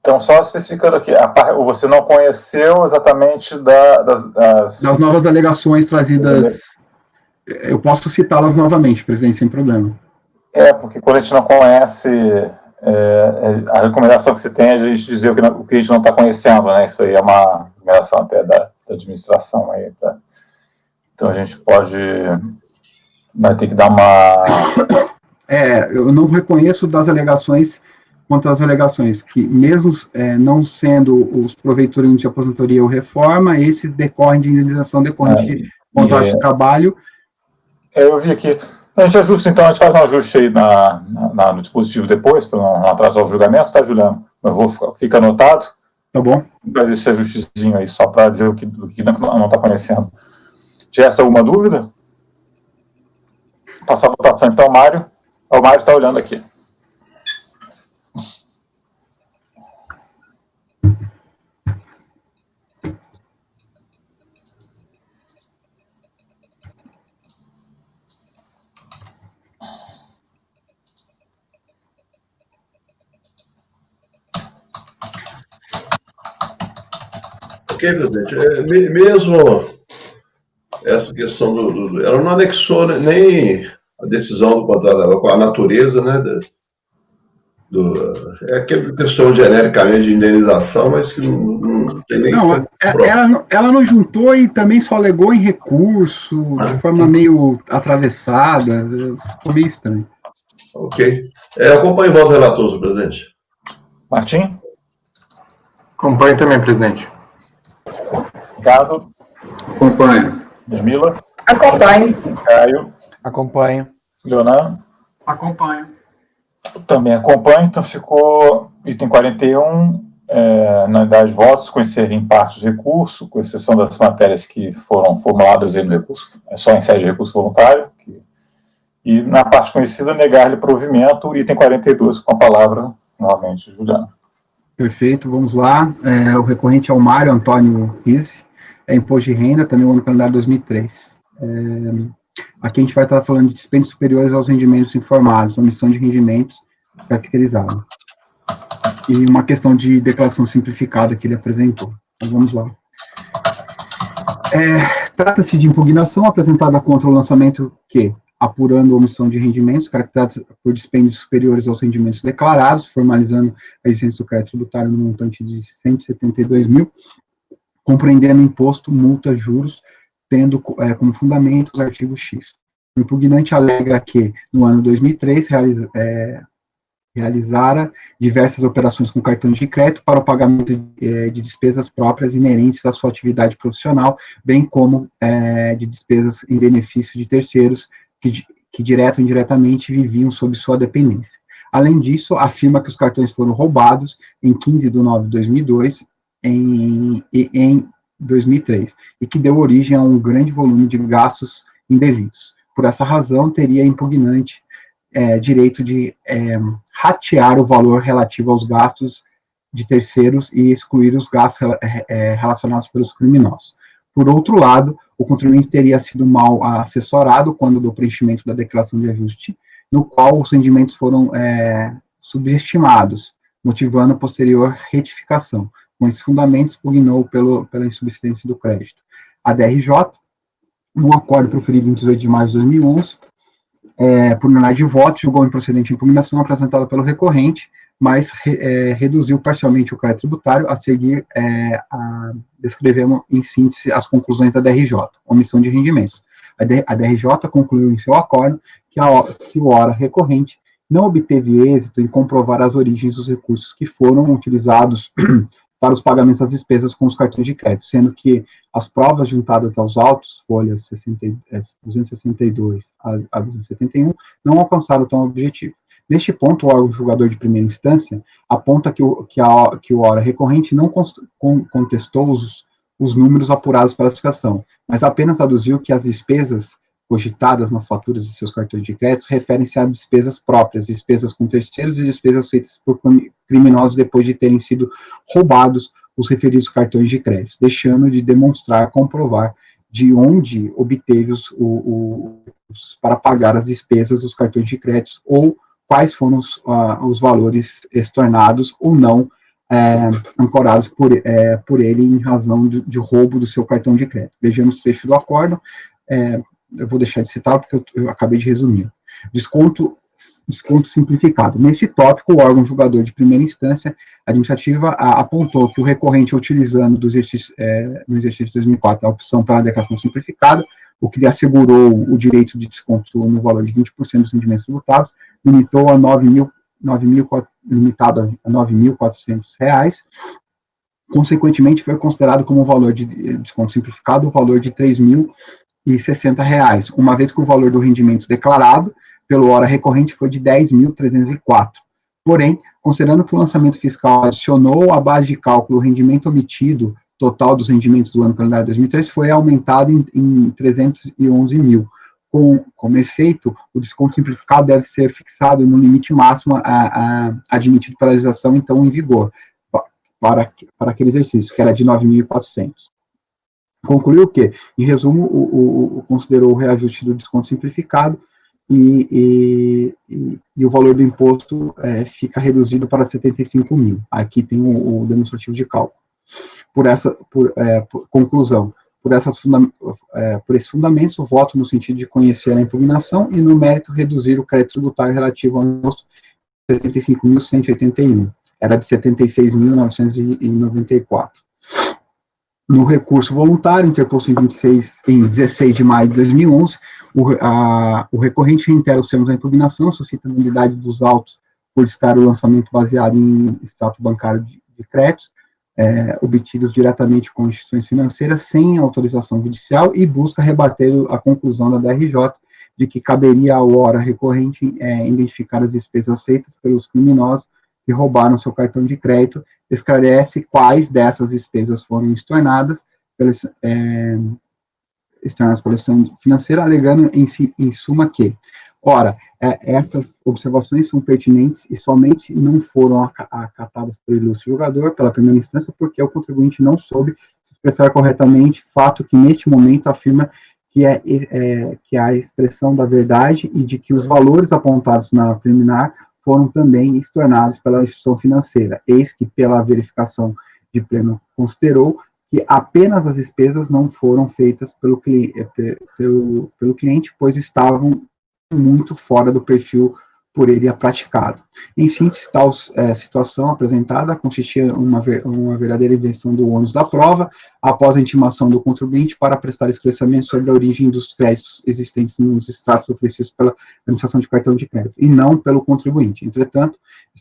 Então, só especificando aqui, você não conheceu exatamente das novas alegações trazidas. Eu posso citá-las novamente, presidente, sem problema. Porque quando a gente não conhece, a recomendação que se tem é a gente dizer o que a gente não está conhecendo, né? Isso aí é uma recomendação até da administração aí, tá? Então a gente vai ter que dar uma... eu não reconheço das alegações, quanto às alegações, que mesmo não sendo os proveitos de aposentadoria ou reforma, esses decorrem de indenização decorrente de contrato de trabalho. Eu vi aqui. A gente ajusta, então, a gente faz um ajuste aí no dispositivo depois, para não atrasar o julgamento, tá, Juliano? Fica anotado. Tá bom. Faz esse ajustezinho aí, só para dizer o que não está conhecendo. Tivesse alguma dúvida? Passar a votação, então, Mário. O Mário está olhando aqui. Ok, presidente. Mesmo essa questão ela não anexou nem a decisão do contrato com a natureza, né? É aquela questão genericamente de indenização, mas que não tem nem... Não, ela não juntou e também só alegou em recurso, de forma meio atravessada, ficou meio estranho. Ok. Acompanhe o voto relator, senhor presidente. Martim? Acompanhe também, presidente. Ricardo? Acompanho. Ludmila? Acompanho. Caio? Acompanho. Leonardo? Acompanho. Também acompanho, então ficou item 41, unanimidade de votos, conhecer em parte os recursos, com exceção das matérias que foram formuladas aí no recurso, só em sede de recurso voluntário, e na parte conhecida, negar-lhe provimento, item 42, com a palavra, novamente, Juliano. Perfeito, vamos lá. O recorrente é o Mário Antônio Rizzi, imposto de renda, também o ano calendário 2003. Aqui a gente vai estar falando de dispêndios superiores aos rendimentos informados, omissão de rendimentos caracterizada. E uma questão de declaração simplificada que ele apresentou. Então, vamos lá. Trata-se de impugnação apresentada contra o lançamento que, apurando omissão de rendimentos caracterizados por dispêndios superiores aos rendimentos declarados, formalizando a existência do crédito tributário no montante de 172 mil, compreendendo imposto, multa, juros, tendo como fundamento os artigos X. O impugnante alega que, no ano 2003, realizara diversas operações com cartões de crédito para o pagamento de despesas próprias inerentes à sua atividade profissional, bem como de despesas em benefício de terceiros que direto ou indiretamente viviam sob sua dependência. Além disso, afirma que os cartões foram roubados em 15 de nove de 2002 e em 2003, e que deu origem a um grande volume de gastos indevidos. Por essa razão, teria impugnante direito de ratear o valor relativo aos gastos de terceiros e excluir os gastos relacionados pelos criminosos. Por outro lado, o contribuinte teria sido mal assessorado quando do preenchimento da declaração de ajuste, no qual os rendimentos foram subestimados, motivando a posterior retificação. Com esses fundamentos, pugnou pela insubsistência do crédito. A DRJ, no acordo proferido em 18 de março de 2011, por unanimidade de voto, julgou improcedente a impugnação apresentada pelo recorrente, mas reduziu parcialmente o crédito tributário. A seguir, descrevemos em síntese as conclusões da DRJ, omissão de rendimentos. A DRJ concluiu em seu acordo que o ora recorrente não obteve êxito em comprovar as origens dos recursos que foram utilizados para os pagamentos das despesas com os cartões de crédito, sendo que as provas juntadas aos autos, folhas 262 a 271, não alcançaram tão objetivo. Neste ponto, o órgão julgador de primeira instância aponta que o ora recorrente não contestou os números apurados pela classificação, mas apenas aduziu que as despesas cogitadas nas faturas de seus cartões de crédito referem-se a despesas próprias, despesas com terceiros e despesas feitas por criminosos depois de terem sido roubados os referidos cartões de crédito, deixando de demonstrar, comprovar de onde obteve os para pagar as despesas dos cartões de crédito ou quais foram os valores estornados ou não ancorados por ele em razão de roubo do seu cartão de crédito. Vejamos o trecho do acordo. Eu vou deixar de citar porque eu acabei de resumir. Desconto simplificado. Neste tópico, o órgão julgador de primeira instância administrativa apontou que o recorrente, utilizando no exercício de 2004 a opção pela declaração simplificada, o que lhe assegurou o direito de desconto no valor de 20% dos rendimentos tributados, limitou a R$9.400. Consequentemente, foi considerado como valor de desconto simplificado o valor de R$3.060, uma vez que o valor do rendimento declarado pelo ora recorrente foi de R$10.304. Porém, considerando que o lançamento fiscal adicionou à base de cálculo o rendimento obtido total dos rendimentos do ano calendário 2003, foi aumentado em 311 mil. Como efeito, o desconto simplificado deve ser fixado no limite máximo admitido pela legislação, então, em vigor, para aquele exercício, que era de 9.400. Concluiu que, em resumo, considerou o reajuste do desconto simplificado e o valor do imposto fica reduzido para 75 mil. Aqui tem o demonstrativo de cálculo. Conclusão. Por esses fundamentos, o voto no sentido de conhecer a impugnação e, no mérito, reduzir o crédito tributário relativo ao imposto de 75.181. Era de 76.994. No recurso voluntário, interposto em 16 de maio de 2011, o recorrente reitera os termos da impugnação, suscita a nulidade dos autos por estar o lançamento baseado em extrato bancário de créditos, obtidos diretamente com instituições financeiras sem autorização judicial e busca rebater a conclusão da DRJ de que caberia ao ora recorrente identificar as despesas feitas pelos criminosos que roubaram seu cartão de crédito, esclarece quais dessas despesas foram estornadas pela instituição financeira, alegando em suma que, ora, essas observações são pertinentes e somente não foram acatadas pelo ilustre julgador, pela primeira instância, porque o contribuinte não soube se expressar corretamente, fato que neste momento afirma que é a expressão da verdade e de que os valores apontados na preliminar foram também estornados pela instituição financeira, eis que, pela verificação de pleno, considerou que apenas as despesas não foram feitas pelo cliente, pois estavam muito fora do perfil por ele praticado. Em síntese, tal situação apresentada consistia em uma verdadeira invenção do ônus da prova, após a intimação do contribuinte para prestar esclarecimento sobre a origem dos créditos existentes nos extratos oferecidos pela administração de cartão de crédito, e não pelo contribuinte. Entretanto,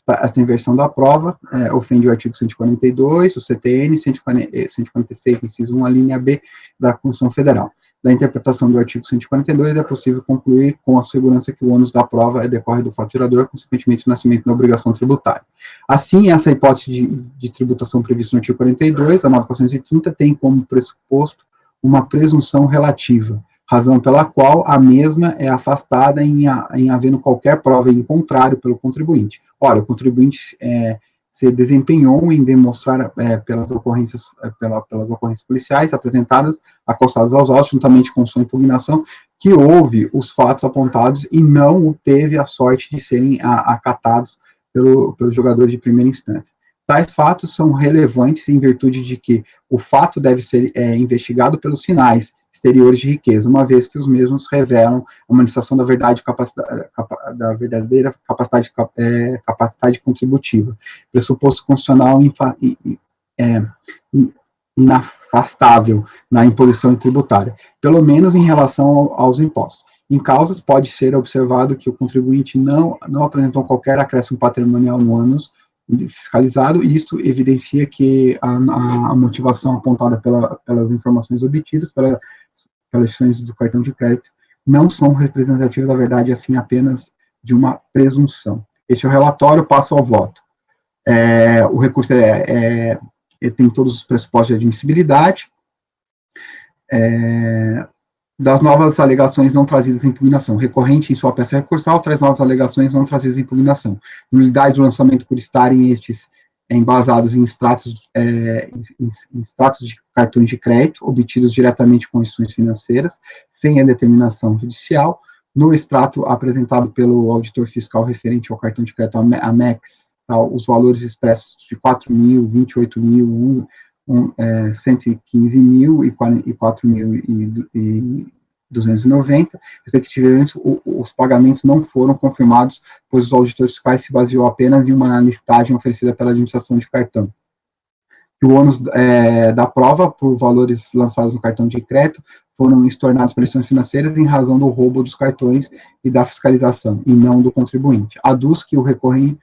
esta inversão da prova ofende o artigo 142, o CTN, 146, inciso 1, a linha B da Constituição Federal. Da interpretação do artigo 142, é possível concluir com a segurança que o ônus da prova decorre do faturador, consequentemente, do nascimento da obrigação tributária. Assim, essa hipótese de tributação prevista no artigo 42 da nova 430 tem como pressuposto uma presunção relativa, razão pela qual a mesma é afastada em havendo qualquer prova em contrário pelo contribuinte. Ora, o contribuinte se desempenhou em demonstrar pelas ocorrências policiais apresentadas, acostadas aos autos, juntamente com sua impugnação, que houve os fatos apontados e não teve a sorte de serem acatados pelo jogador de primeira instância. Tais fatos são relevantes em virtude de que o fato deve ser investigado pelos sinais exteriores de riqueza, uma vez que os mesmos revelam a manifestação da verdadeira capacidade contributiva, pressuposto constitucional inafastável na imposição tributária, pelo menos em relação aos impostos. Em causas, pode ser observado que o contribuinte não apresentou qualquer acréscimo patrimonial no ônus fiscalizado, e isto evidencia que a motivação apontada pelas informações obtidas pelas instituições do cartão de crédito não são representativas da verdade, assim apenas de uma presunção. Este é o relatório, passo ao voto. O recurso tem todos os pressupostos de admissibilidade, das novas alegações não trazidas em impugnação. Recorrente, em sua peça recursal, traz novas alegações não trazidas em impugnação. Nulidade do lançamento por estarem estes embasados em extratos de cartões de crédito, obtidos diretamente com instituições financeiras, sem a determinação judicial. No extrato apresentado pelo auditor fiscal referente ao cartão de crédito Amex, os valores expressos de 4 mil, 28 mil, 115 mil e 4.290, respectivamente, os pagamentos não foram confirmados, pois os auditores fiscais se baseou apenas em uma listagem oferecida pela administração de cartão. O ônus da prova, por valores lançados no cartão de crédito, foram estornados pelas instituições financeiras em razão do roubo dos cartões e da fiscalização, e não do contribuinte. Aduz que o recorrente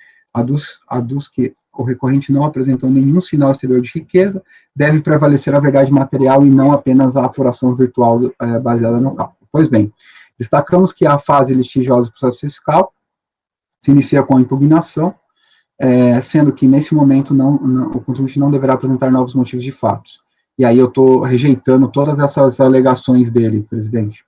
não apresentou nenhum sinal exterior de riqueza, deve prevalecer a verdade material e não apenas a apuração virtual baseada no cálculo. Pois bem, destacamos que a fase litigiosa do processo fiscal se inicia com a impugnação, sendo que nesse momento o contribuinte não deverá apresentar novos motivos de fatos. E aí eu estou rejeitando todas essas alegações dele, presidente.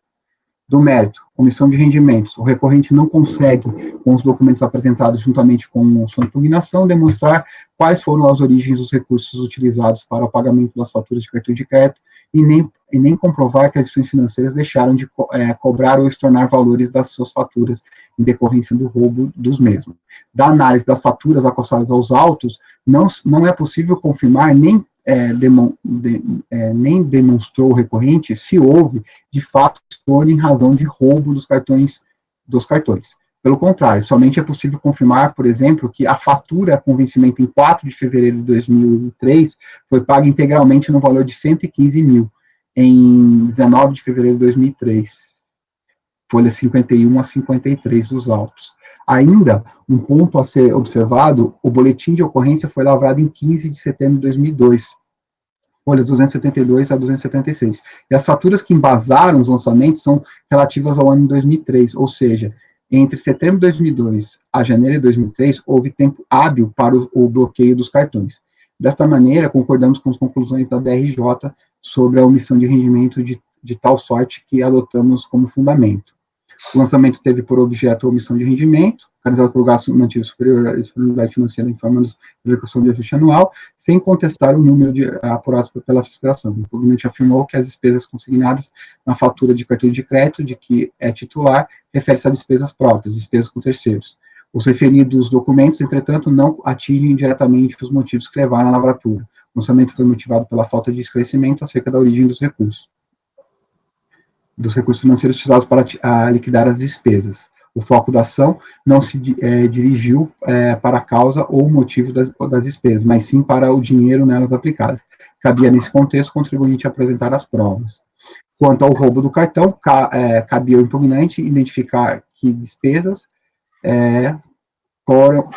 Do mérito, omissão de rendimentos. O recorrente não consegue, com os documentos apresentados juntamente com sua impugnação, demonstrar quais foram as origens dos recursos utilizados para o pagamento das faturas de cartão de crédito e nem comprovar que as instituições financeiras deixaram de cobrar ou estornar valores das suas faturas em decorrência do roubo dos mesmos. Da análise das faturas acostadas aos autos, não é possível confirmar nem demonstrou o recorrente se houve, de fato, estorno em razão de roubo dos cartões. Pelo contrário, somente é possível confirmar, por exemplo, que a fatura com vencimento em 4 de fevereiro de 2003 foi paga integralmente no valor de 115 mil, em 19 de fevereiro de 2003, folha 51 a 53 dos autos. Ainda, um ponto a ser observado, o boletim de ocorrência foi lavrado em 15 de setembro de 2002, folhas 272 a 276. E as faturas que embasaram os lançamentos são relativas ao ano de 2003, ou seja, entre setembro de 2002 a janeiro de 2003, houve tempo hábil para o bloqueio dos cartões. Desta maneira, concordamos com as conclusões da DRJ sobre a omissão de rendimento de tal sorte que adotamos como fundamento. O lançamento teve por objeto a omissão de rendimento, realizado por gasto mantido superior à disponibilidade financeira em forma de execução de ajuste anual, sem contestar o número de apurados pela fiscalização. O contribuinte afirmou que as despesas consignadas na fatura de cartão de crédito de que é titular refere-se a despesas próprias, despesas com terceiros. Os referidos documentos, entretanto, não atingem diretamente os motivos que levaram à lavratura. O lançamento foi motivado pela falta de esclarecimento acerca da origem dos recursos financeiros utilizados para liquidar as despesas. o foco da ação não se dirigiu para a causa ou motivo das despesas, mas sim para o dinheiro nelas aplicadas. Cabia, nesse contexto, o contribuinte apresentar as provas. Quanto ao roubo do cartão, cabia ao impugnante identificar que despesas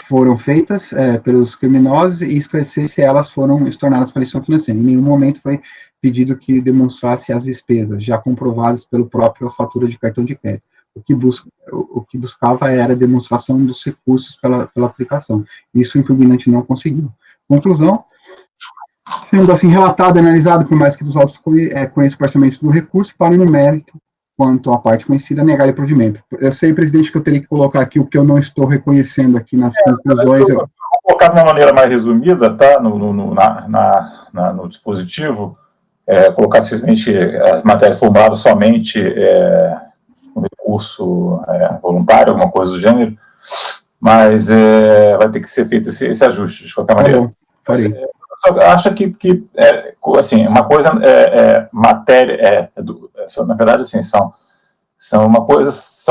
foram feitas pelos criminosos e esclarecer se elas foram estornadas para a instituição financeira. Em nenhum momento foi pedido que demonstrasse as despesas, já comprovadas pelo próprio fatura de cartão de crédito. O que buscava era a demonstração dos recursos pela aplicação. Isso o impugnante não conseguiu. Conclusão, sendo assim relatado e analisado por mais que dos autos conheça o parcialmente do recurso, para no mérito, quanto à parte conhecida, negar-lhe provimento. Eu sei, presidente, que eu teria que colocar aqui o que eu não estou reconhecendo aqui nas conclusões. Vou colocar de uma maneira mais resumida, tá, no dispositivo, colocar simplesmente as matérias formuladas somente no recurso voluntário, alguma coisa do gênero, mas vai ter que ser feito esse ajuste, de qualquer maneira. Farei. Acho que assim, uma coisa matéria, na verdade, assim, são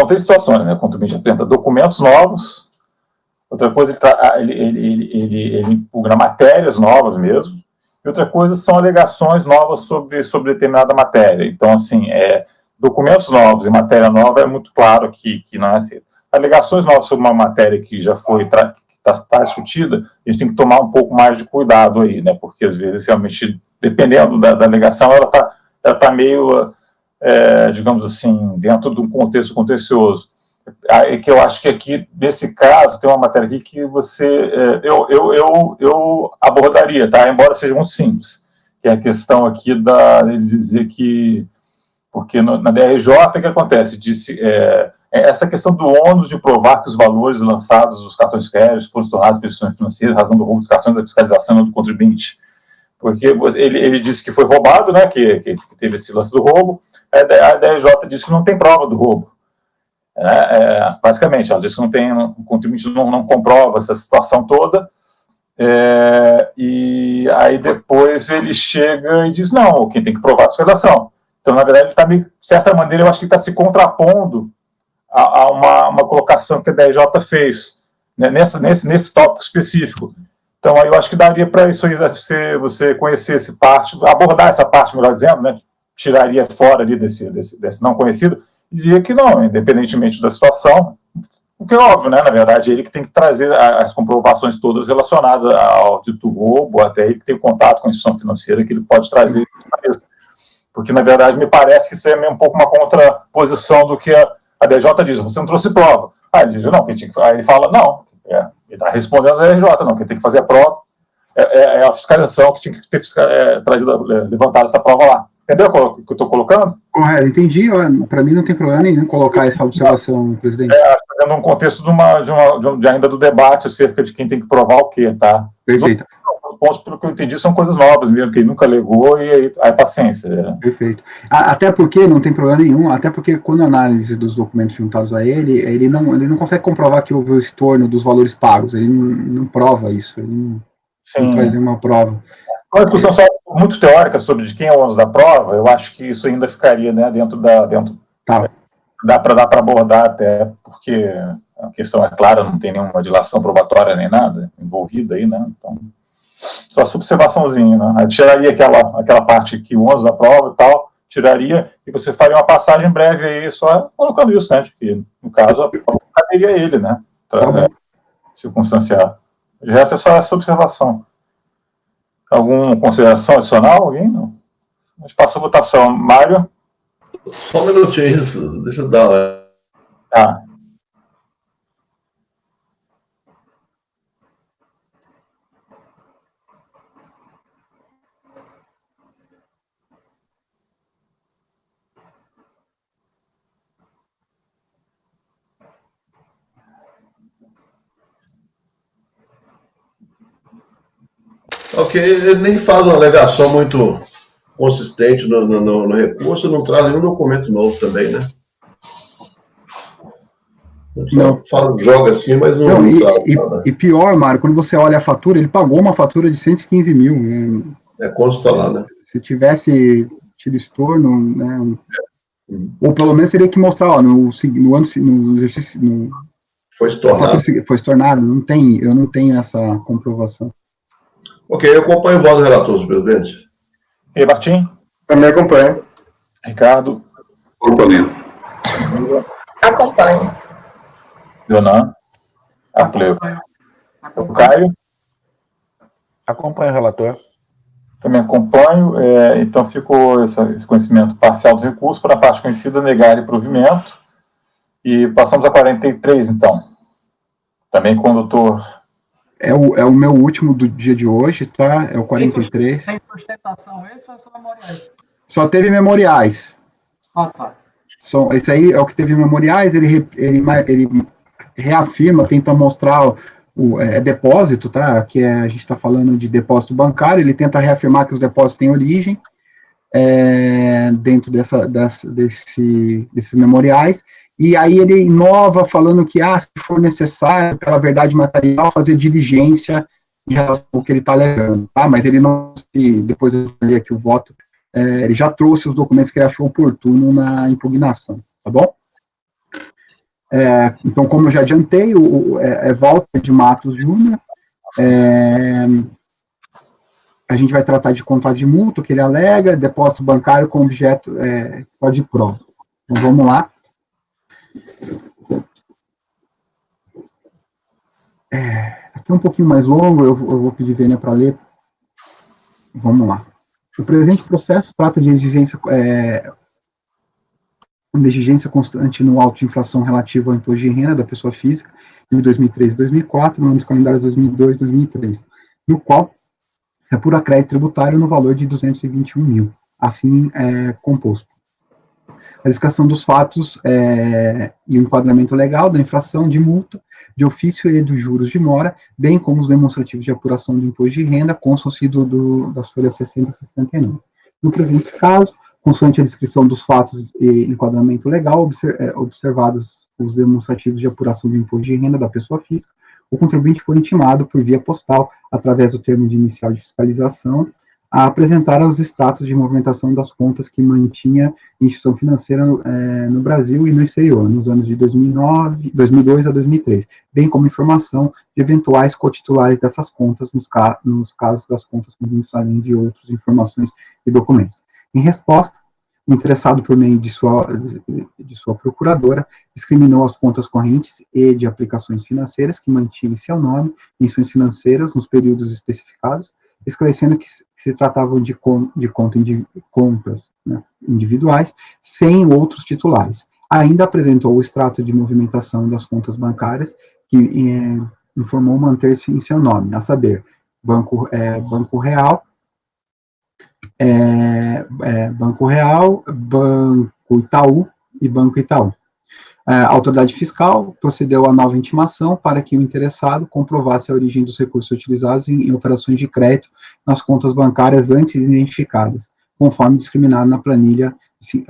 três situações, né? Quando a gente apresenta documentos novos, outra coisa, ele impugna matérias novas mesmo, e outra coisa são alegações novas sobre determinada matéria. Então, assim, documentos novos e matéria nova é muito claro que não é assim. Alegações novas sobre uma matéria que já foi está discutida, a gente tem que tomar um pouco mais de cuidado aí, né? Porque às vezes, realmente, dependendo da alegação, ela tá meio, digamos assim, dentro de um contexto contencioso. É que eu acho que aqui, nesse caso, tem uma matéria aqui que eu abordaria, tá? Embora seja muito simples, que é a questão aqui de dizer que, porque na DRJ, o que acontece? Disse, essa questão do ônus de provar que os valores lançados dos cartões de crédito foram tornados por instituições financeiras, razão do roubo dos cartões da fiscalização do contribuinte. Porque ele disse que foi roubado, né, que teve esse lance do roubo, a DRJ disse que não tem prova do roubo. Basicamente, ela disse que o contribuinte não comprova essa situação toda, e aí depois ele chega e diz, não, quem tem que provar é a fiscalização. Então, na verdade, ele está, de certa maneira, eu acho que ele está se contrapondo a uma colocação que a DRJ fez, né, nesse tópico específico. Então, aí eu acho que daria para isso aí você conhecer essa parte, abordar essa parte, melhor dizendo, né, tiraria fora ali desse não conhecido, e dizia que não, independentemente da situação, o que é óbvio, né, na verdade, ele que tem que trazer as comprovações todas relacionadas ao dito roubo, até ele que tem contato com a instituição financeira, que ele pode trazer, porque, na verdade, me parece que isso é um pouco uma contraposição do que a DRJ diz, você não trouxe prova. Aí ele diz, não, aí ele fala, não, ele está respondendo a DRJ, não, quem tem que fazer a prova é a fiscalização que tinha que ter levantado essa prova lá. Entendeu o que eu estou colocando? Correto, entendi. Para mim não tem problema nenhum colocar essa observação, presidente. Dentro de um contexto de ainda do debate acerca de quem tem que provar o quê, tá? Perfeito. Os pontos, pelo que eu entendi, são coisas novas mesmo, que ele nunca alegou, e aí paciência. Perfeito. Até porque, não tem problema nenhum, até porque quando a análise dos documentos juntados a ele não consegue comprovar que houve o estorno dos valores pagos, ele não prova isso, ele não traz nenhuma prova. Uma discussão só muito teórica sobre de quem é o ônus da prova, eu acho que isso ainda ficaria, né, Tá. Dá para abordar até, porque a questão é clara, não tem nenhuma dilação probatória nem nada envolvida aí, né, então, só essa observaçãozinha, né, aí tiraria aquela parte que o ônus da prova e tal, tiraria, e você faria uma passagem breve aí, só colocando isso, né, de que, no caso, a prova caberia ele, né, para circunstanciar. De resto é só essa observação. Alguma consideração adicional? Alguém? Não. A gente passa a votação. Mário? Só um minutinho, isso. Deixa eu dar. Tá. Ok, ele nem faz uma alegação muito consistente no recurso, não traz nenhum documento novo também, né? Não. Fala, joga assim, mas não traz nada. E pior, Mário, quando você olha a fatura, ele pagou uma fatura de 115 mil. Né? Consta lá, né? Se tivesse tido estorno, né? Ou pelo menos teria que mostrar, ó, no ano, no exercício, Foi estornado. foi estornado, eu não tenho essa comprovação. Ok, eu acompanho o voto do relator, senhor presidente. E Martim? Também acompanho. Ricardo? Acompanho. Acompanho. Leonan? Apleu. O Caio? Acompanho o relator. Também acompanho. Então ficou esse conhecimento parcial do recurso para a parte conhecida, negar e provimento. E passamos a 43, então. Também com o doutor... É o meu último do dia de hoje, tá? É o 43. Tem sustentação esse ou só memoriais? Só teve memoriais. Tá. Esse aí é o que teve memoriais, ele reafirma, tenta mostrar o depósito, tá? Que a gente está falando de depósito bancário, ele tenta reafirmar que os depósitos têm origem dentro desses memoriais, e aí ele inova falando que, se for necessário, pela verdade material, fazer diligência em relação ao que ele está alegando, tá? Mas ele não, depois eu li aqui o voto, ele já trouxe os documentos que ele achou oportuno na impugnação, tá bom? Então, como eu já adiantei, Walter de Matos Júnior, a gente vai tratar de contrato de mútuo, que ele alega, depósito bancário com objeto de prova. Então, vamos lá. Aqui é um pouquinho mais longo, eu vou pedir Vênia para ler. Vamos lá. O presente processo trata de exigência constante no auto de inflação relativa ao imposto de renda da pessoa física de 2003 e 2004, no ano dos calendários 2002 e 2003, no qual se apura crédito tributário no valor de 221 mil, assim composto. A descrição dos fatos e o enquadramento legal da infração de multa, de ofício e dos juros de mora, bem como os demonstrativos de apuração do imposto de renda, constam-se das folhas 60 e 69. No presente caso, consoante a descrição dos fatos e enquadramento legal, observados os demonstrativos de apuração do imposto de renda da pessoa física, o contribuinte foi intimado por via postal, através do termo de inicial de fiscalização, a apresentar os extratos de movimentação das contas que mantinha instituição financeira no Brasil e no exterior, nos anos de 2002 a 2003, bem como informação de eventuais cotitulares dessas contas, nos casos das contas conjuntas, além de outras informações e documentos. Em resposta, o interessado, por meio de sua procuradora, discriminou as contas correntes e de aplicações financeiras que mantinham em seu nome emissões financeiras nos períodos especificados, esclarecendo que se tratavam de contas, né, individuais, sem outros titulares. Ainda apresentou o extrato de movimentação das contas bancárias, que informou manter-se em seu nome, a saber, Banco Real, Banco Itaú e Banco Itaú. A autoridade fiscal procedeu à nova intimação para que o interessado comprovasse a origem dos recursos utilizados em operações de crédito nas contas bancárias antes identificadas, conforme discriminado na planilha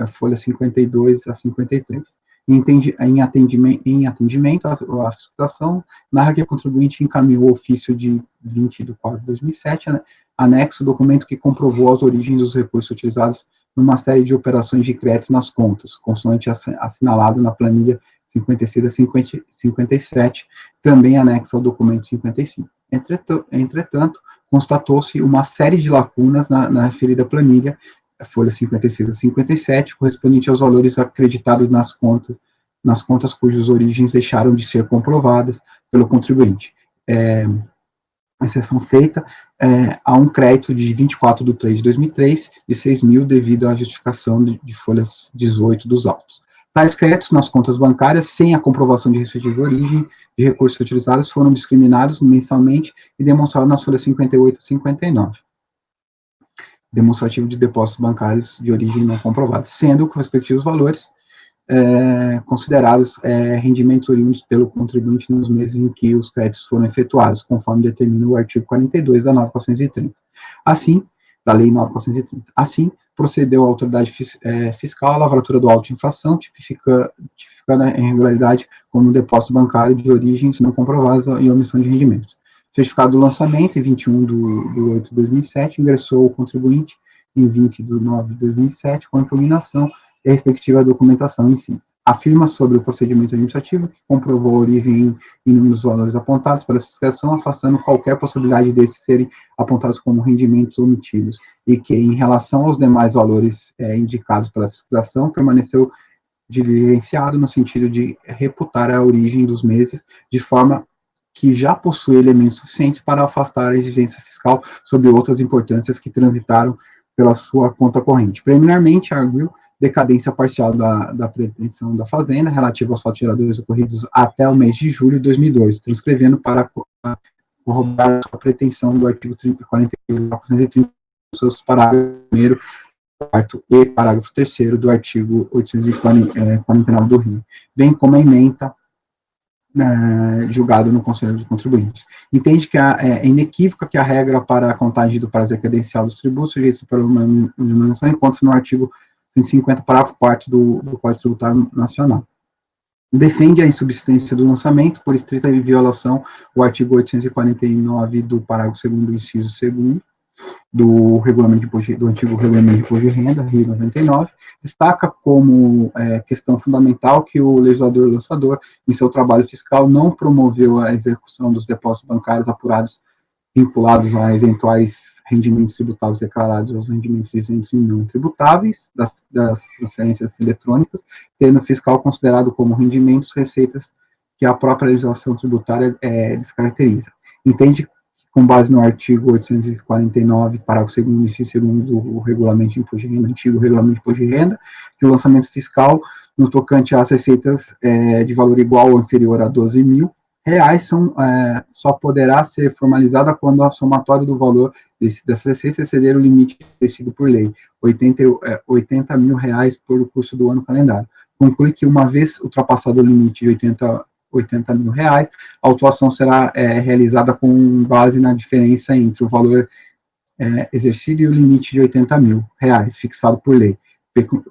folha 52 a 53. Em atendimento à fiscalização, narra que o contribuinte encaminhou o ofício de 20 de 4 de 2007, anexo documento que comprovou as origens dos recursos utilizados numa série de operações de crédito nas contas, consoante assinalado na planilha 56 a 57, também anexo ao documento 55. Entretanto, constatou-se uma série de lacunas na referida planilha, folha 56 a 57, correspondente aos valores acreditados nas contas cujas origens deixaram de ser comprovadas pelo contribuinte. Exceção feita a um crédito de 24 de 3 de 2003 de 6 mil devido à justificação de folhas 18 dos autos. Tais créditos nas contas bancárias, sem a comprovação de respectiva origem de recursos utilizados, foram discriminados mensalmente e demonstrados nas folhas 58 a 59. Demonstrativo de depósitos bancários de origem não comprovada, sendo que os respectivos valores considerados rendimentos oriundos pelo contribuinte nos meses em que os créditos foram efetuados, conforme determina o artigo 42 da 9.430. Assim, da Lei 9.430. Assim, procedeu a autoridade fiscal à lavratura do auto de infração, tipificando a irregularidade como depósito bancário de origens não comprovadas e omissão de rendimentos. Certificado do lançamento, em 21 de 8 de 2007, ingressou o contribuinte em 20 de 9 de 2007, com a impugnação e a respectiva documentação em si. Afirma sobre o procedimento administrativo que comprovou a origem em número dos valores apontados pela fiscalização, afastando qualquer possibilidade desses serem apontados como rendimentos omitidos, e que, em relação aos demais valores indicados pela fiscalização, permaneceu diligenciado no sentido de reputar a origem dos meses, de forma que já possui elementos suficientes para afastar a exigência fiscal sobre outras importâncias que transitaram pela sua conta corrente. Preliminarmente, arguiu decadência parcial da pretensão da Fazenda relativa aos faturadores ocorridos até o mês de julho de 2002, transcrevendo para corroborar a pretensão do artigo 42, seus parágrafos 1º, 4º e parágrafo 3º do artigo 849 do Rio, bem como a ementa julgado no Conselho de Contribuintes. Entende que é inequívoca que a regra para a contagem do prazo decadencial dos tributos sujeitos pela denominação encontra-se no artigo 150, parágrafo 4º do Código Tributário Nacional. Defende a insubsistência do lançamento por estrita violação o artigo 849 do parágrafo 2º, inciso 2º, do antigo Regulamento de Imposto de Renda, Rio 99, destaca como questão fundamental que o legislador lançador, em seu trabalho fiscal, não promoveu a execução dos depósitos bancários apurados vinculados a eventuais rendimentos tributáveis declarados aos rendimentos isentos e não tributáveis das transferências eletrônicas, tendo o fiscal considerado como rendimentos receitas que a própria legislação tributária descaracteriza. Entende, com base no artigo 849, parágrafo 2º, inciso 2º do Regulamento de Imposto de Renda, antigo Regulamento de Imposto de Renda, que o lançamento fiscal, no tocante às receitas de valor igual ou inferior a R$12.000, só poderá ser formalizada quando a somatória do valor dessas receitas exceder o limite estabelecido por lei, R$80.000 por curso do ano calendário. Conclui que, uma vez ultrapassado o limite de R$80.000, a autuação será realizada com base na diferença entre o valor exercido e o limite de R$80.000, fixado por lei,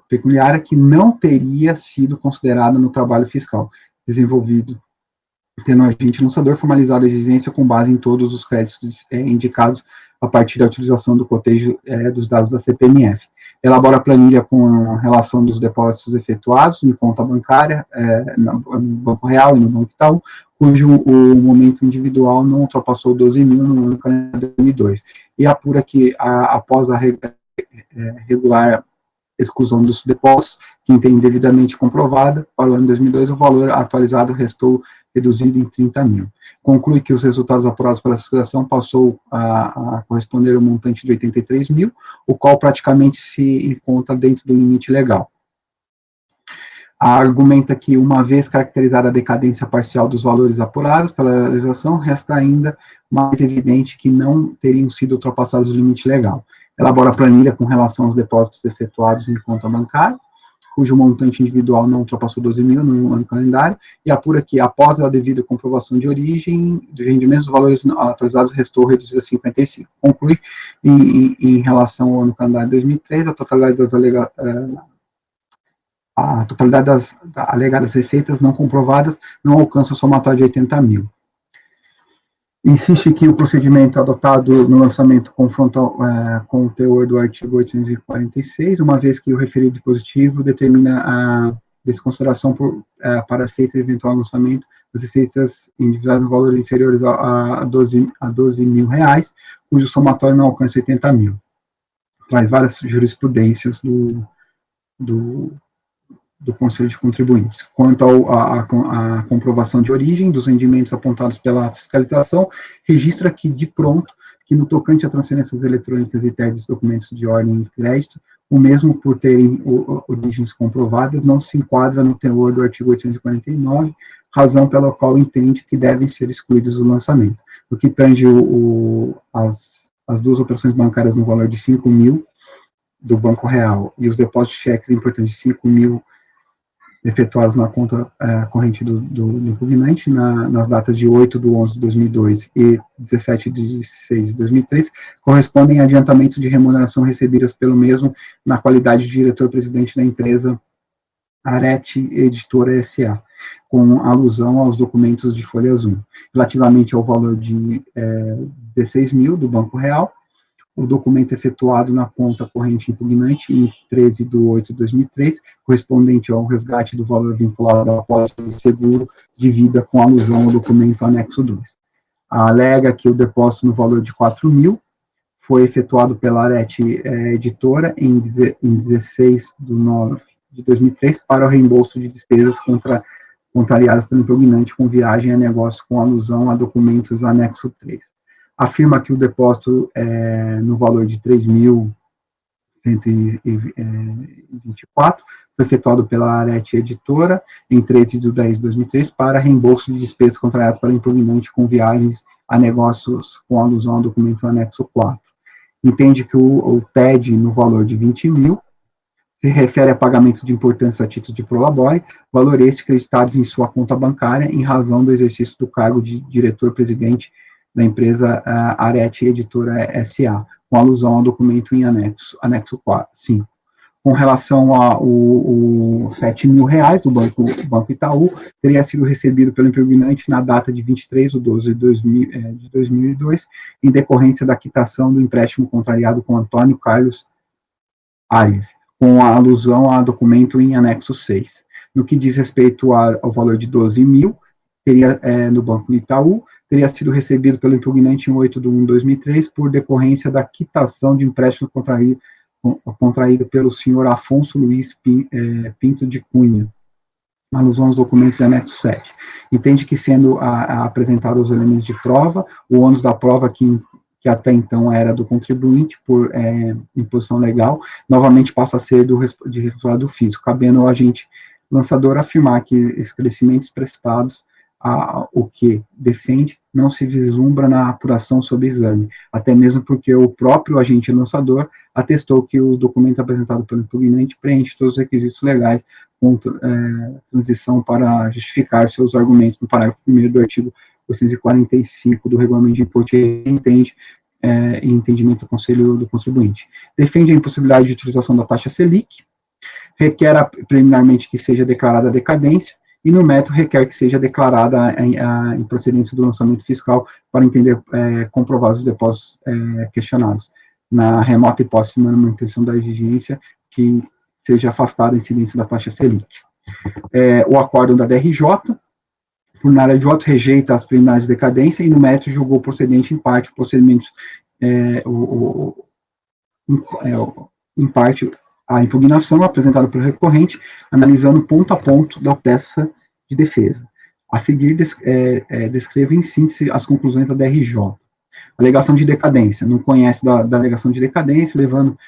pecuniária que não teria sido considerada no trabalho fiscal desenvolvido, tendo o agente lançador formalizado a exigência com base em todos os créditos indicados a partir da utilização do cotejo dos dados da CPMF. Elabora a planilha com a relação dos depósitos efetuados em conta bancária, no Banco Real e no Banco Itaú, cujo o momento individual não ultrapassou 12.000 no ano calendário de 2002, e apura que, após a regular exclusão dos depósitos, que tem devidamente comprovada, para o ano de 2002, o valor atualizado restou reduzido em 30.000. Conclui que os resultados apurados pela fiscalização passou a corresponder ao montante de 83.000, o qual praticamente se encontra dentro do limite legal. Argumenta que, uma vez caracterizada a decadência parcial dos valores apurados pela legislação, resta ainda mais evidente que não teriam sido ultrapassados o limite legal. Elabora a planilha com relação aos depósitos efetuados em conta bancária, cujo montante individual não ultrapassou 12.000 no ano calendário, e apura que, após a devida comprovação de origem de rendimentos, os valores atualizados restou reduzido a 55. Conclui, em relação ao ano calendário de 2003, a totalidade das alegadas receitas não comprovadas não alcança o somatório de 80.000. Insiste que o procedimento adotado no lançamento confronta com o teor do artigo 846, uma vez que o referido dispositivo determina a desconsideração para feito eventual lançamento das receitas individuais no valor inferiores a R$12.000, cujo somatório não alcança 80.000. Traz várias jurisprudências do Conselho de Contribuintes. Quanto à comprovação de origem dos rendimentos apontados pela fiscalização, registra que, de pronto, que no tocante a transferências eletrônicas e TEDs, documentos de ordem de crédito, o mesmo por terem origens comprovadas, não se enquadra no teor do artigo 849, razão pela qual entende que devem ser excluídos do lançamento. O que tange as duas operações bancárias no valor de 5.000 do Banco Real e os depósitos de cheques importantes de 5.000 efetuados na conta corrente do impugnante nas datas de 8/11/2002 e 17/6/2003, correspondem a adiantamentos de remuneração recebidas pelo mesmo na qualidade de diretor-presidente da empresa Arete Editora S.A., com alusão aos documentos de folhas 1. Relativamente ao valor de 16.000 do Banco Real, o documento efetuado na conta corrente impugnante em 13 de 8 de 2003, correspondente ao resgate do valor vinculado à apólice de seguro de vida com alusão ao documento anexo 2. Alega que o depósito no valor de 4 mil foi efetuado pela Arete Editora em 16 de 9 de 2003 para o reembolso de despesas contrariadas pelo impugnante com viagem a negócio com alusão a documentos anexo 3. Afirma que o depósito no valor de 3.124 foi efetuado pela Arete Editora em 13 de 10 de 2003 para reembolso de despesas contrariadas pelo impugnante com viagens a negócios com alusão ao documento anexo 4. Entende que o TED no valor de 20 mil se refere a pagamento de importância a título de prolabore, valor este creditados em sua conta bancária em razão do exercício do cargo de diretor-presidente da empresa Arete Editora S.A., com alusão ao documento em anexo 4, 5. Com relação ao R$7.000 do Banco Itaú, teria sido recebido pelo impugnante na data de 23 de 12 de 2002, em decorrência da quitação do empréstimo contrariado com Antônio Carlos Arias, com a alusão a documento em anexo 6. No que diz respeito ao valor de 12 mil, teria, no Banco Itaú, teria sido recebido pelo impugnante em 8 de 1 de 2003, por decorrência da quitação de empréstimo contraído pelo senhor Afonso Luiz Pinto de Cunha, alusão aos documentos de anexo 7. Entende que, sendo apresentados os elementos de prova, o ônus da prova que até então era do contribuinte, por imposição legal, novamente passa a ser de responsável físico, cabendo ao agente lançador afirmar que esclarecimentos prestados o que defende não se vislumbra na apuração sobre exame, até mesmo porque o próprio agente lançador atestou que o documento apresentado pelo impugnante preenche todos os requisitos legais com transição para justificar seus argumentos no parágrafo 1º do artigo 845 do Regulamento de Imposto de Renda, em entendimento do Conselho do Contribuinte. Defende a impossibilidade de utilização da taxa Selic, requer preliminarmente que seja declarada a decadência, e no método requer que seja declarada a improcedência do lançamento fiscal para entender comprovados os depósitos questionados, na remota hipótese de manutenção da exigência que seja afastada a incidência da taxa Selic. O acórdão da DRJ, por área de votos, rejeita as preliminares de decadência e no mérito julgou procedente em parte o procedimento, em parte, a impugnação apresentada pelo recorrente, analisando ponto a ponto da peça de defesa. A seguir, descreve em síntese as conclusões da DRJ. Alegação de decadência. Não conhece da alegação de decadência, levando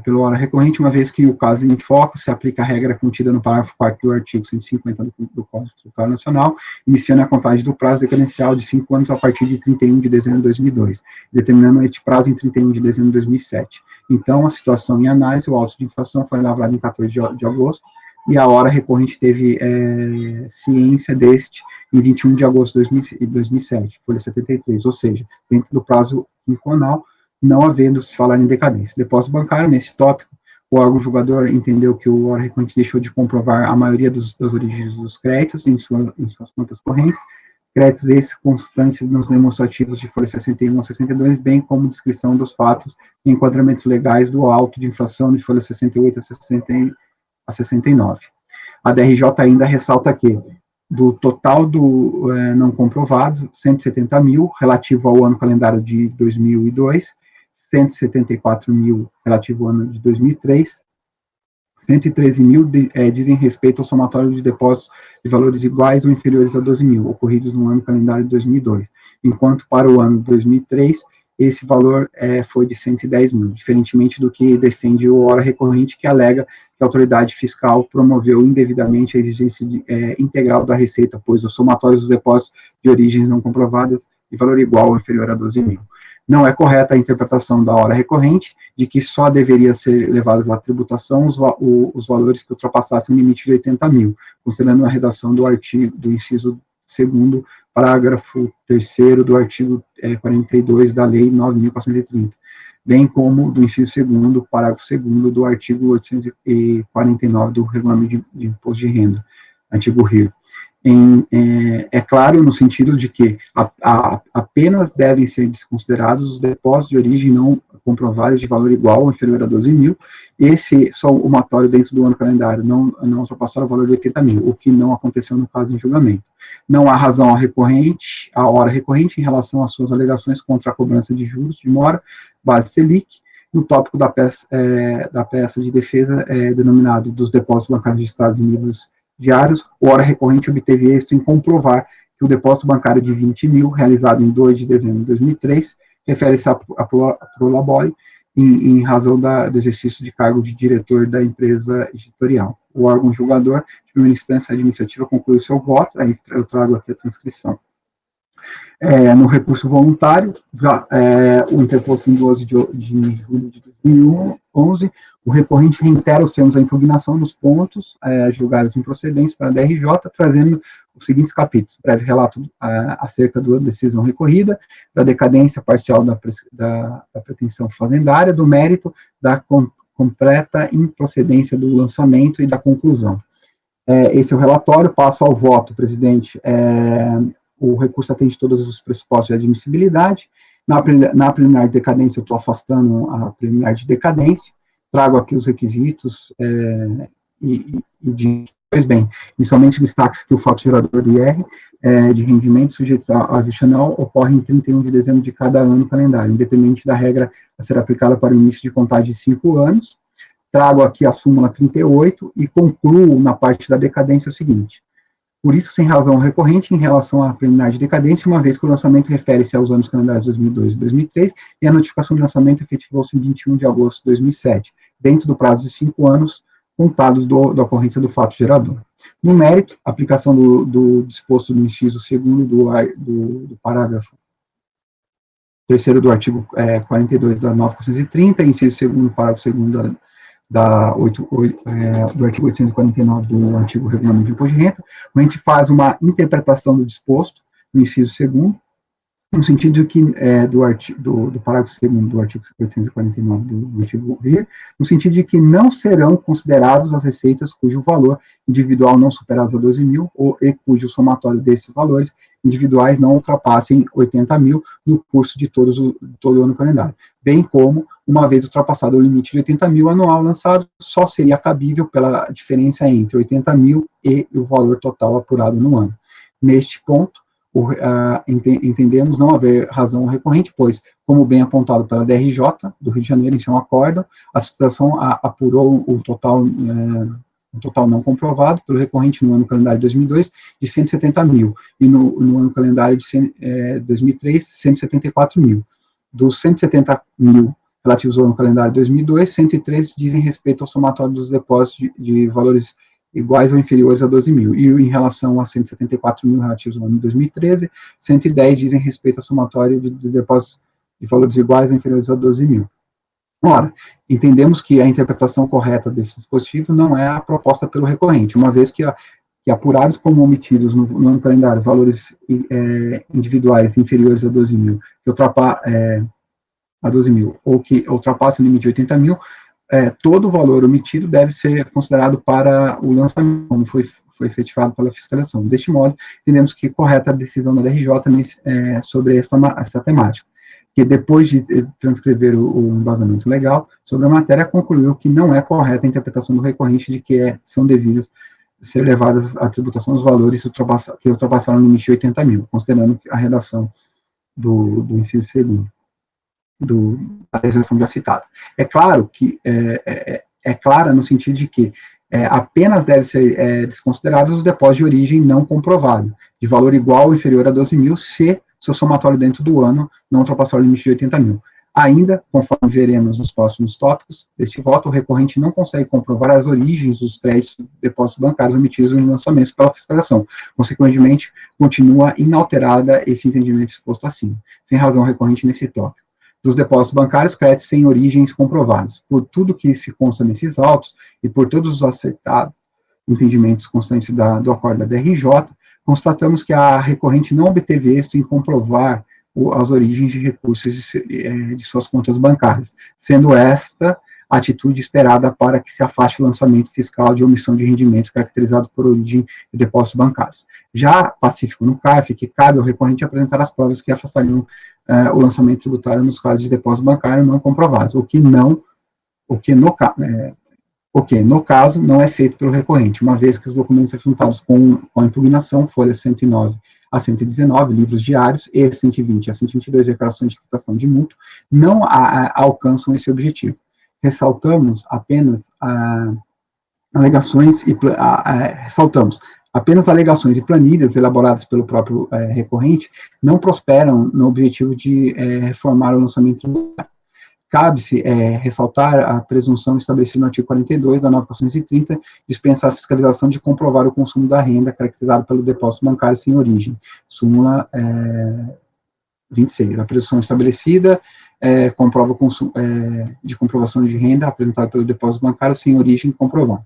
pelo hora recorrente, uma vez que o caso em foco se aplica a regra contida no parágrafo 4º do artigo 150 do Código Tributário Nacional, iniciando a contagem do prazo decadencial de 5 anos a partir de 31 de dezembro de 2002, determinando este prazo em 31 de dezembro de 2007. Então, a situação em análise, o auto de infração foi lavrado em 14 de agosto, e a hora recorrente teve ciência deste em 21 de agosto de 2007, folha 73, ou seja, dentro do prazo quinquenal, não havendo se falar em decadência. Depósito bancário, nesse tópico, o órgão julgador entendeu que o hora recorrente deixou de comprovar a maioria das origens dos créditos em suas contas correntes, créditos esses constantes nos demonstrativos de folha 61 a 62, bem como descrição dos fatos e enquadramentos legais do auto de infração de folha 68 a 69. A DRJ ainda ressalta que, do total do não comprovado, 170 mil relativo ao ano calendário de 2002, 174 mil relativo ao ano de 2003, 113 mil dizem respeito ao somatório de depósitos de valores iguais ou inferiores a 12 mil, ocorridos no ano calendário de 2002, enquanto para o ano de 2003, esse valor foi de 110 mil, diferentemente do que defende o hora recorrente, que alega que a autoridade fiscal promoveu indevidamente a exigência integral da receita, pois os somatórios dos depósitos de origens não comprovadas de valor igual ou inferior a 12 mil. Não é correta a interpretação da hora recorrente de que só deveria ser levados à tributação os valores que ultrapassassem o limite de 80 mil, considerando a redação do artigo, do inciso 2º, parágrafo 3º do artigo 42 da Lei 9.430, bem como do inciso 2º, parágrafo 2º do artigo 849 do Regulamento de Imposto de Renda, antigo RIR. É claro no sentido de que apenas devem ser desconsiderados os depósitos de origem não comprováveis de valor igual ou inferior a 12 mil, esse somatório dentro do ano calendário não ultrapassar o valor de 80 mil, o que não aconteceu no caso em julgamento. Não há razão à hora recorrente em relação às suas alegações contra a cobrança de juros de mora, base Selic, no tópico da peça de defesa denominado dos depósitos bancários registrados em livros diários, o hora recorrente obteve êxito em comprovar que o depósito bancário de 20 mil, realizado em 2 de dezembro de 2003, refere-se a Prolabore, em razão do exercício de cargo de diretor da empresa editorial. O órgão julgador, de primeira instância administrativa, concluiu seu voto, aí eu trago aqui a transcrição. No recurso voluntário, o interposto em 12 de julho de 2011, o recorrente reitera os termos da impugnação nos pontos julgados em procedência para a DRJ, trazendo os seguintes capítulos: breve relato acerca da decisão recorrida, da decadência parcial da pretensão fazendária, do mérito, da completa improcedência do lançamento e da conclusão. Esse é o relatório, passo ao voto, presidente. O recurso atende todos os pressupostos de admissibilidade. Na preliminar de decadência, eu estou afastando a preliminar de decadência, trago aqui os requisitos pois bem, inicialmente destaque-se que o fato gerador do IR de rendimento sujeitos ao ajuste anual ocorre em 31 de dezembro de cada ano calendário, independente da regra a ser aplicada para o início de contagem de 5 anos. Trago aqui a súmula 38 e concluo na parte da decadência o seguinte: por isso, sem razão recorrente em relação à preliminar de decadência, uma vez que o lançamento refere-se aos anos calendários 2002 e 2003, e a notificação de lançamento efetivou-se em 21 de agosto de 2007, dentro do prazo de 5 anos, contados da ocorrência do fato gerador. No mérito, a aplicação do disposto no inciso 2º do parágrafo 3º do artigo 42 da 9.430, inciso 2º do parágrafo 2º do artigo 849 do antigo regulamento de imposto de renda, a gente faz uma interpretação do disposto no inciso 2º, no sentido de que, do parágrafo 2º do artigo 849 do antigo RIR, no sentido de que não serão considerados as receitas cujo valor individual não superados a 12 mil, e cujo somatório desses valores individuais não ultrapassem 80 mil no curso de todo o ano calendário, bem como, uma vez ultrapassado o limite de 80 mil anual lançado, só seria cabível pela diferença entre 80 mil e o valor total apurado no ano. Neste ponto, entendemos não haver razão recorrente, pois, como bem apontado pela DRJ do Rio de Janeiro em seu acórdão, a situação apurou o total não comprovado pelo recorrente no ano calendário de 2002 de 170 mil, e no ano calendário de 2003, 174 mil. Dos 170 mil relativos ao ano calendário de 2002, 103 dizem respeito ao somatório dos depósitos de valores iguais ou inferiores a 12 mil, e em relação a 174 mil relativos ao ano de 2013, 110 dizem respeito ao somatório de depósitos de valores iguais ou inferiores a 12 mil. Ora, entendemos que a interpretação correta desse dispositivo não é a proposta pelo recorrente, uma vez que apurados como omitidos no ano calendário valores individuais inferiores a 12 mil, ou que ultrapassem o limite de 80 mil, todo o valor omitido deve ser considerado para o lançamento, como foi efetivado pela fiscalização. Deste modo, entendemos que correta a decisão da DRJ sobre essa temática, que depois de transcrever o embasamento legal sobre a matéria, concluiu que não é correta a interpretação do recorrente de que são devidas ser levadas à tributação dos valores que ultrapassaram o limite de 80 mil, considerando a redação do inciso 2º. Da legislação já citada. É claro que é clara no sentido de que apenas deve ser desconsiderados os depósitos de origem não comprovada, de valor igual ou inferior a 12 mil, se seu somatório dentro do ano não ultrapassar o limite de 80 mil. Ainda, conforme veremos nos próximos tópicos deste voto, o recorrente não consegue comprovar as origens dos créditos de depósitos bancários omitidos no lançamento pela fiscalização. Consequentemente, continua inalterada esse entendimento exposto acima, sem razão recorrente nesse tópico. Dos depósitos bancários, créditos sem origens comprovadas. Por tudo que se consta nesses autos e por todos os acertados entendimentos constantes do acordo da DRJ, constatamos que a recorrente não obteve êxito em comprovar as origens de recursos de suas contas bancárias, sendo esta atitude esperada para que se afaste o lançamento fiscal de omissão de rendimentos caracterizado por origem de depósitos bancários. Já pacífico no CARF, que cabe ao recorrente apresentar as provas que afastariam o lançamento tributário nos casos de depósito bancário não comprovados, o que no caso não é feito pelo recorrente, uma vez que os documentos juntados com a impugnação, folhas 109 a 119, livros diários, e 120 a 122, declarações de quitação de multa, não alcançam esse objetivo. Ressaltamos apenas alegações e planilhas elaboradas pelo próprio recorrente não prosperam no objetivo de reformar o lançamento tributário. Cabe-se ressaltar a presunção estabelecida no artigo 42 da 9.430, dispensa a fiscalização de comprovar o consumo da renda caracterizado pelo depósito bancário sem origem. Súmula 26. A presunção estabelecida comprova o consumo de comprovação de renda apresentado pelo depósito bancário sem origem comprovada.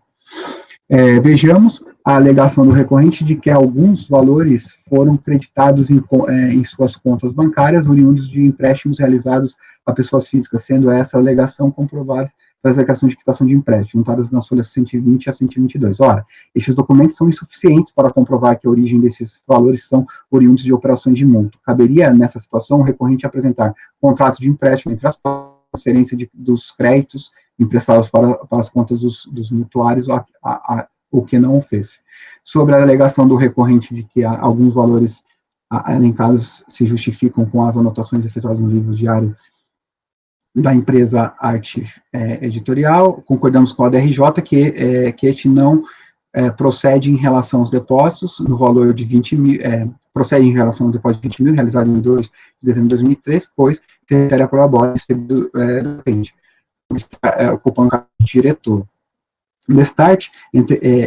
Vejamos a alegação do recorrente de que alguns valores foram creditados em suas contas bancárias, oriundos de empréstimos realizados a pessoas físicas, sendo essa a alegação comprovada das alegações de quitação de empréstimo, juntadas nas folhas 120 a 122. Ora, esses documentos são insuficientes para comprovar que a origem desses valores são oriundos de operações de multa. Caberia, nessa situação, o recorrente apresentar contratos de empréstimo entre as transferência dos créditos emprestados para as contas dos mutuários, o que não o fez. Sobre a alegação do recorrente de que alguns valores elencados se justificam com as anotações efetuadas no livro diário da empresa Arte Editorial, concordamos com a DRJ que este não procede em relação aos depósitos no valor de 20 mil, procede em relação ao depósito de 20 mil, realizado em 2 de dezembro de 2003, pois se refere a prova recebido do cliente, ocupando o cargo de diretor. Destarte,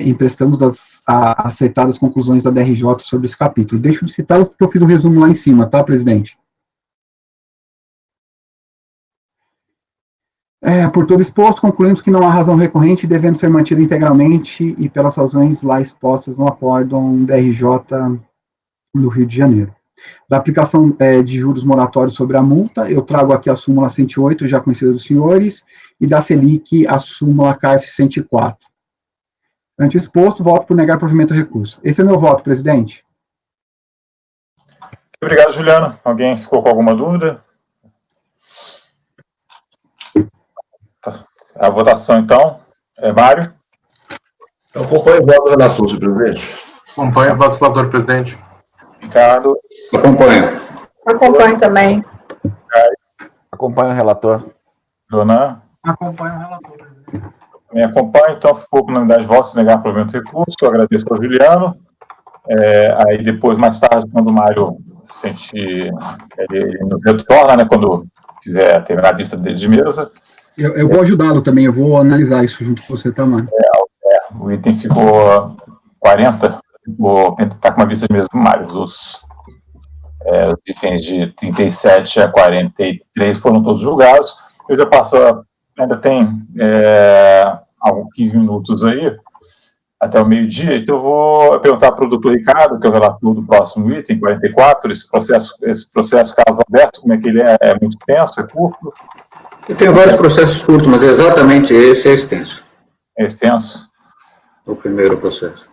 emprestamos as acertadas conclusões da DRJ sobre esse capítulo. Deixo de citá-las porque eu fiz um resumo lá em cima, tá, presidente? Por todo exposto, concluímos que não há razão recorrente, devendo ser mantida integralmente e pelas razões lá expostas no acórdão DRJ do Rio de Janeiro. Da aplicação de juros moratórios sobre a multa, eu trago aqui a súmula 108, já conhecida dos senhores, e da Selic, a súmula CARF 104. Ante o exposto, voto por negar provimento do recurso. Esse é o meu voto, presidente. Obrigado, Juliano. Alguém ficou com alguma dúvida? A votação, então. Mário? Eu acompanho o voto do relator, senhor presidente. Acompanho o voto do relator, presidente. Ricardo? Acompanho. Acompanho também. Acompanho o relator. Jonan? Acompanho o relator, presidente. Também acompanho, então ficou com unanimidade de votos negar provimento do recurso. Eu agradeço ao Juliano. Aí depois, mais tarde, quando o Mário sentir, ele nos retorna, né, quando quiser terminar a vista dele de mesa. Eu vou ajudá-lo também, eu vou analisar isso junto com você, tá, mano? O item ficou 40, vou tentar com uma vista de mesa do Mário. Os itens de 37 a 43 foram todos julgados. Eu já passo, ainda tem alguns 15 minutos aí, até o meio-dia, então eu vou perguntar para o doutor Ricardo, que é o relator do próximo item, 44, esse processo caso aberto, como é que ele é? É muito tenso, é curto? Eu tenho vários processos curtos, mas exatamente esse é extenso. É extenso? O primeiro processo.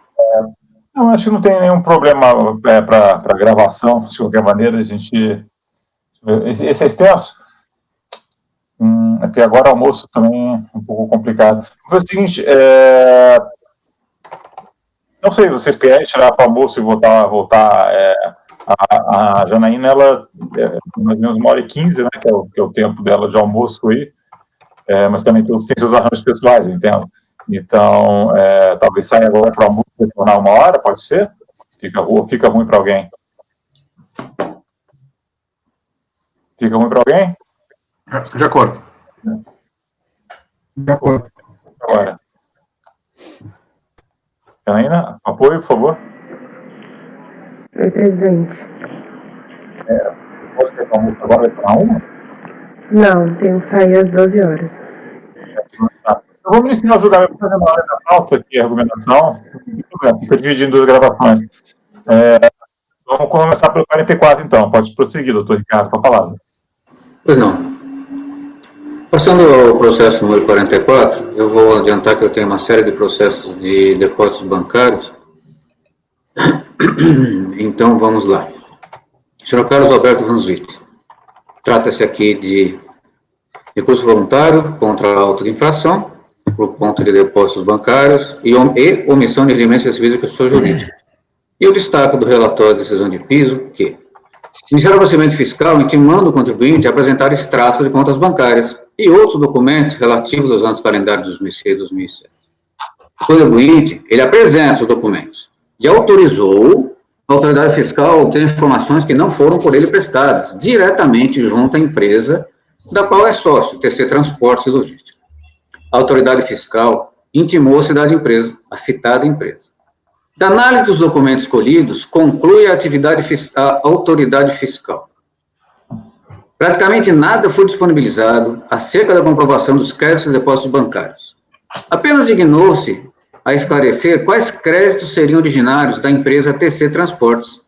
Não, acho que não tem nenhum problema para gravação, de qualquer maneira, a gente... Esse é extenso? É porque agora o almoço também é um pouco complicado. Foi o seguinte, não sei, vocês querem tirar para o almoço e voltar a Janaína, ela mais ou menos 1h15, né, que é o tempo dela de almoço aí, mas também todos têm seus arranjos pessoais, entendo. Então, talvez saia agora para o almoço e retornar 1 hora, pode ser? Fica ruim para alguém? Fica ruim para alguém? De acordo. De acordo. Agora. Janaína, apoio, por favor. Oi, presidente. Você vai almoço agora, vai tomar 1? Não, tenho que sair às 12 horas. Eu vou me ensinar o julgamento fazendo a hora da pauta, que é a argumentação. Fica dividindo duas gravações. Vamos começar pelo 44, então. Pode prosseguir, doutor Ricardo, com a palavra. Pois não. Passando ao processo número 44, eu vou adiantar que eu tenho uma série de processos de depósitos bancários. Então, vamos lá. Senhor Carlos Alberto Vansvit, trata-se aqui de recurso voluntário contra a auto de infração, por conta de depósitos bancários e omissão de rendimentos recebidos por pessoa jurídica. E eu destaco do relatório de decisão de piso que iniciar o procedimento fiscal intimando o contribuinte a apresentar extratos de contas bancárias e outros documentos relativos aos anos calendários de 2006 e 2007. O contribuinte, ele apresenta os documentos e autorizou a autoridade fiscal a obter informações que não foram por ele prestadas, diretamente junto à empresa da qual é sócio, TC Transportes e Logística. A autoridade fiscal intimou a citada empresa. Da análise dos documentos escolhidos, conclui a autoridade fiscal. Praticamente nada foi disponibilizado acerca da comprovação dos créditos e depósitos bancários. Apenas dignou-se a esclarecer quais créditos seriam originários da empresa TC Transportes,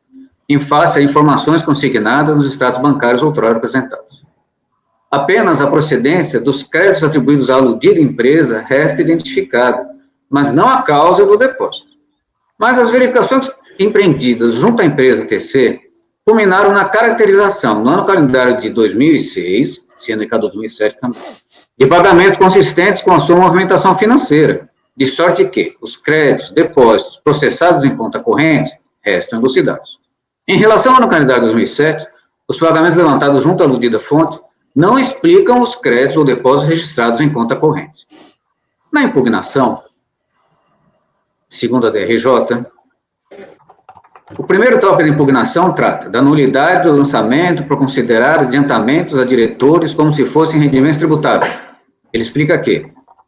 em face a informações consignadas nos extratos bancários outrora apresentados. Apenas a procedência dos créditos atribuídos à aludida empresa resta identificada, mas não a causa do depósito. Mas as verificações empreendidas junto à empresa TC culminaram na caracterização, no ano calendário de 2006, sendo que a 2007 também, de pagamentos consistentes com a sua movimentação financeira, de sorte que os créditos, depósitos processados em conta corrente restam elucidados. Em relação ao ano calendário de 2007, os pagamentos levantados junto à aludida fonte não explicam os créditos ou depósitos registrados em conta corrente. Na impugnação, segundo a DRJ, o primeiro tópico da impugnação trata da nulidade do lançamento por considerar adiantamentos a diretores como se fossem rendimentos tributáveis. Ele explica que,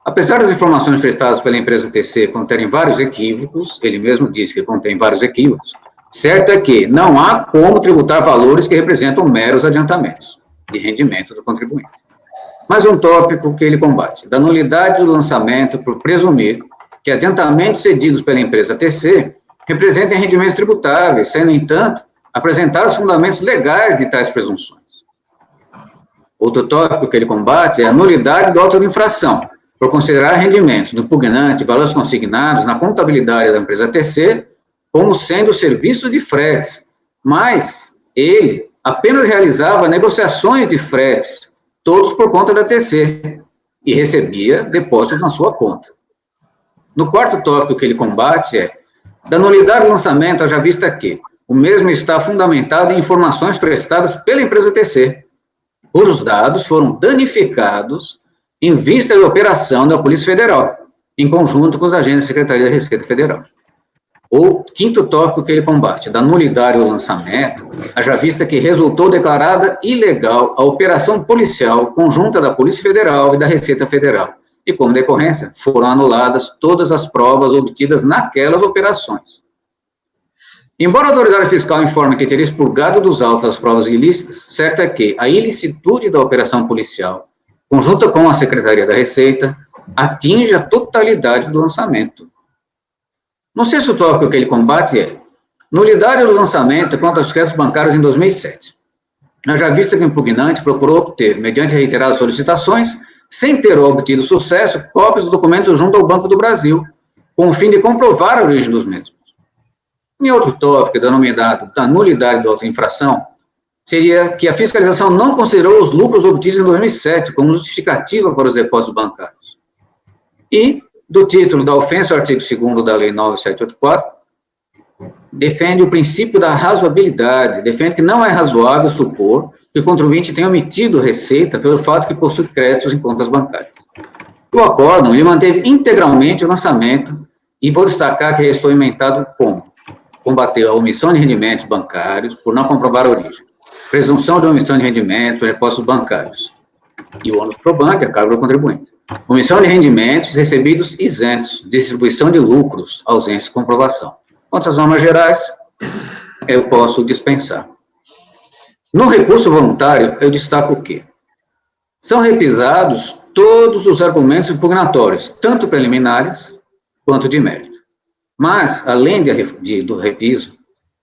apesar das informações prestadas pela empresa TC conterem vários equívocos, ele mesmo diz que contém vários equívocos, certo é que não há como tributar valores que representam meros adiantamentos de rendimento do contribuinte. Mais um tópico que ele combate, da nulidade do lançamento por presumir que adiantamentos cedidos pela empresa TC representem rendimentos tributáveis, sem, no entanto, apresentar os fundamentos legais de tais presunções. Outro tópico que ele combate é a nulidade do auto de infração, por considerar rendimentos do impugnante e valores consignados na contabilidade da empresa TC como sendo serviços de fretes, mas ele apenas realizava negociações de fretes, todos por conta da TC, e recebia depósitos na sua conta. No quarto tópico que ele combate é da nulidade do lançamento, haja vista que o mesmo está fundamentado em informações prestadas pela empresa TC, cujos dados foram danificados em vista da operação da Polícia Federal, em conjunto com os agentes da Secretaria da Receita Federal. O quinto tópico que ele combate, da nulidade do lançamento, haja vista que resultou declarada ilegal a operação policial conjunta da Polícia Federal e da Receita Federal, e, como decorrência, foram anuladas todas as provas obtidas naquelas operações. Embora a autoridade fiscal informe que teria expurgado dos autos as provas ilícitas, certo é que a ilicitude da operação policial, conjunta com a Secretaria da Receita, atinge a totalidade do lançamento. No sexto tópico que ele combate é nulidade do lançamento contra os créditos bancários em 2007. Já visto que o impugnante procurou obter, mediante reiteradas solicitações, sem ter obtido sucesso, cópias dos documentos junto ao Banco do Brasil, com o fim de comprovar a origem dos mesmos. Em outro tópico, denominado da nulidade da auto-infração, seria que a fiscalização não considerou os lucros obtidos em 2007 como justificativa para os depósitos bancários. E, do título da ofensa ao artigo 2º da Lei 9784, defende o princípio da razoabilidade, defende que não é razoável supor que o contribuinte tenha omitido receita pelo fato que possui créditos em contas bancárias. O acórdão, ele manteve integralmente o lançamento, e vou destacar que restou emendado como combater a omissão de rendimentos bancários por não comprovar a origem, presunção de omissão de rendimentos por depósitos bancários, e o ônus pro banco, a carga do contribuinte. Omissão de rendimentos recebidos isentos, distribuição de lucros, ausência de comprovação. Quanto às normas gerais, eu posso dispensar. No recurso voluntário, eu destaco o quê? São revisados todos os argumentos impugnatórios, tanto preliminares quanto de mérito. Mas, além do reviso,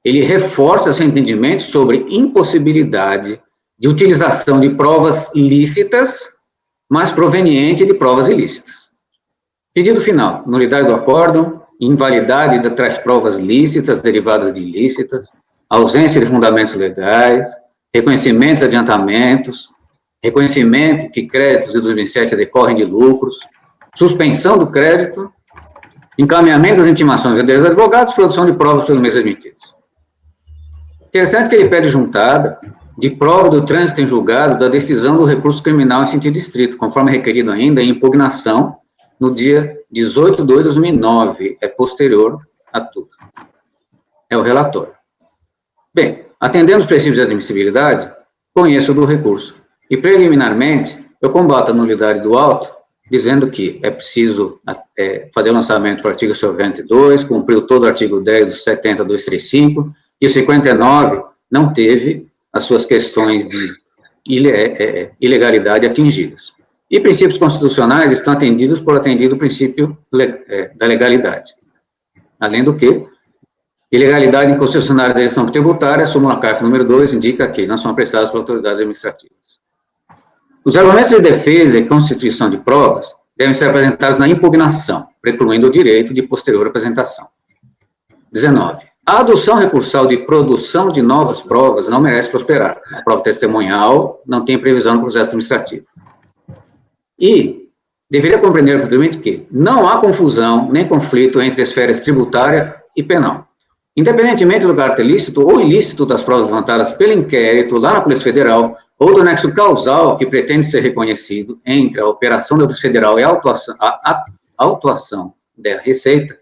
ele reforça seu entendimento sobre impossibilidade de utilização de provas lícitas mas proveniente de provas ilícitas. Pedido final, nulidade do acórdão, invalidade de tais provas lícitas derivadas de ilícitas, ausência de fundamentos legais, reconhecimento de adiantamentos, reconhecimento que créditos de 2007 decorrem de lucros, suspensão do crédito, encaminhamento das intimações dos advogados, produção de provas pelos meios admitidos. Interessante que ele pede juntada de prova do trânsito em julgado da decisão do recurso criminal em sentido estrito, conforme requerido ainda em impugnação no dia 18 de 2009, é posterior a tudo. É o relatório. Bem, atendendo os princípios de admissibilidade, conheço do recurso. E, preliminarmente, eu combato a nulidade do auto, dizendo que é preciso fazer o lançamento do artigo 92, cumpriu todo o artigo 10 do 70.235, e o 59 não teve as suas questões de ilegalidade atingidas. E princípios constitucionais estão atendidos por atendido o princípio da legalidade. Além do que, ilegalidade inconstitucional da eleição tributária, a súmula CARF número 2 indica que não são apressadas por autoridades administrativas. Os argumentos de defesa e constituição de provas devem ser apresentados na impugnação, precluindo o direito de posterior apresentação. 19. A adoção recursal de produção de novas provas não merece prosperar. A prova testemunhal não tem previsão no processo administrativo. E deveria compreender o contribuinte que não há confusão nem conflito entre esferas tributária e penal. Independentemente do caráter lícito ou ilícito das provas levantadas pelo inquérito lá na Polícia Federal, ou do nexo causal que pretende ser reconhecido entre a operação da Polícia Federal e a autuação da Receita,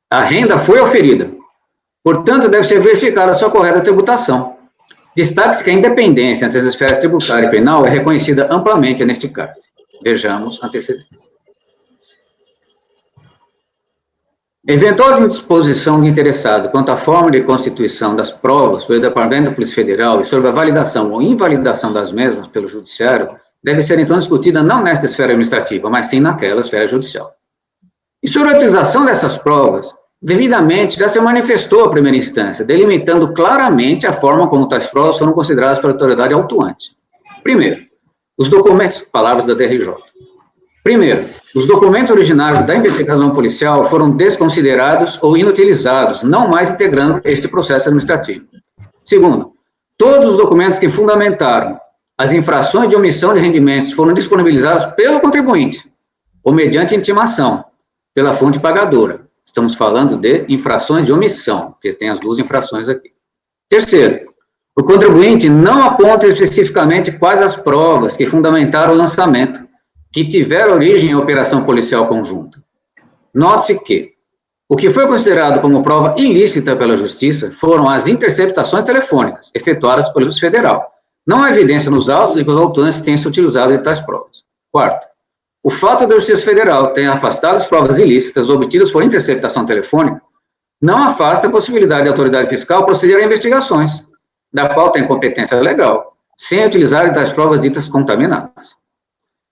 a renda foi oferida. Portanto, deve ser verificada a sua correta tributação. Destaque-se que a independência entre as esferas tributária e penal é reconhecida amplamente neste caso. Vejamos antecedentes. Eventual disposição do interessado quanto à forma de constituição das provas pelo Departamento da Polícia Federal e sobre a validação ou invalidação das mesmas pelo Judiciário deve ser, então, discutida não nesta esfera administrativa, mas sim naquela esfera judicial. E sobre a utilização dessas provas, devidamente já se manifestou a primeira instância, delimitando claramente a forma como tais provas foram consideradas pela autoridade autuante. Primeiro, os documentos, palavras da DRJ. Primeiro, os documentos originários da investigação policial foram desconsiderados ou inutilizados, não mais integrando este processo administrativo. Segundo, todos os documentos que fundamentaram as infrações de omissão de rendimentos foram disponibilizados pelo contribuinte, ou mediante intimação, pela fonte pagadora. Estamos falando de infrações de omissão, porque tem as duas infrações aqui. Terceiro, o contribuinte não aponta especificamente quais as provas que fundamentaram o lançamento, que tiveram origem em operação policial conjunta. Note-se que o que foi considerado como prova ilícita pela Justiça foram as interceptações telefônicas efetuadas pela Justiça Federal. Não há evidência nos autos de que os autuantes tenham se utilizado de tais provas. Quarto, o fato da Justiça Federal ter afastado as provas ilícitas obtidas por interceptação telefônica não afasta a possibilidade da autoridade fiscal proceder a investigações, da qual tem competência legal, sem utilizar tais provas ditas contaminadas.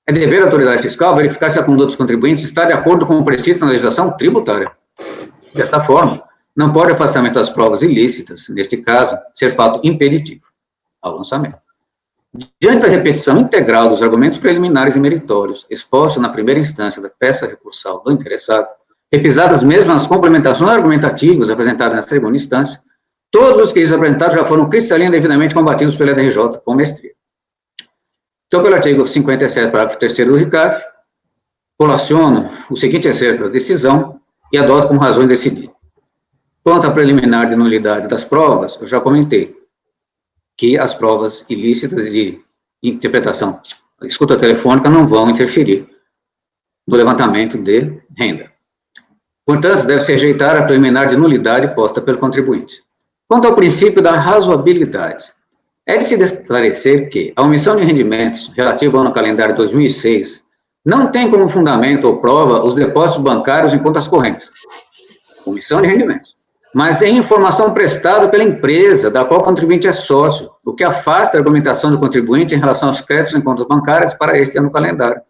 É dever da autoridade fiscal verificar se a conduta dos contribuintes está de acordo com o prescrito na legislação tributária. Desta forma, não pode o afastamento das provas ilícitas, neste caso, ser fato impeditivo ao lançamento. Diante da repetição integral dos argumentos preliminares e meritórios expostos na primeira instância da peça recursal do interessado, repisadas mesmo as complementações argumentativas apresentadas na segunda instância, todos os que apresentados já foram cristalinos devidamente combatidos pela DRJ com mestria. Então, pelo artigo 57, parágrafo 3º do RICAF, colaciono o seguinte excerto da decisão e adoto como razão de decidir. Quanto à preliminar de nulidade das provas, eu já comentei que as provas ilícitas de interpretação, escuta telefônica, não vão interferir no levantamento de renda. Portanto, deve-se rejeitar a preliminar de nulidade posta pelo contribuinte. Quanto ao princípio da razoabilidade, é de se esclarecer que a omissão de rendimentos relativo ao ano calendário 2006 não tem como fundamento ou prova os depósitos bancários em contas correntes, omissão de rendimentos, mas em informação prestada pela empresa da qual o contribuinte é sócio, o que afasta a argumentação do contribuinte em relação aos créditos em contas bancárias para este ano calendário.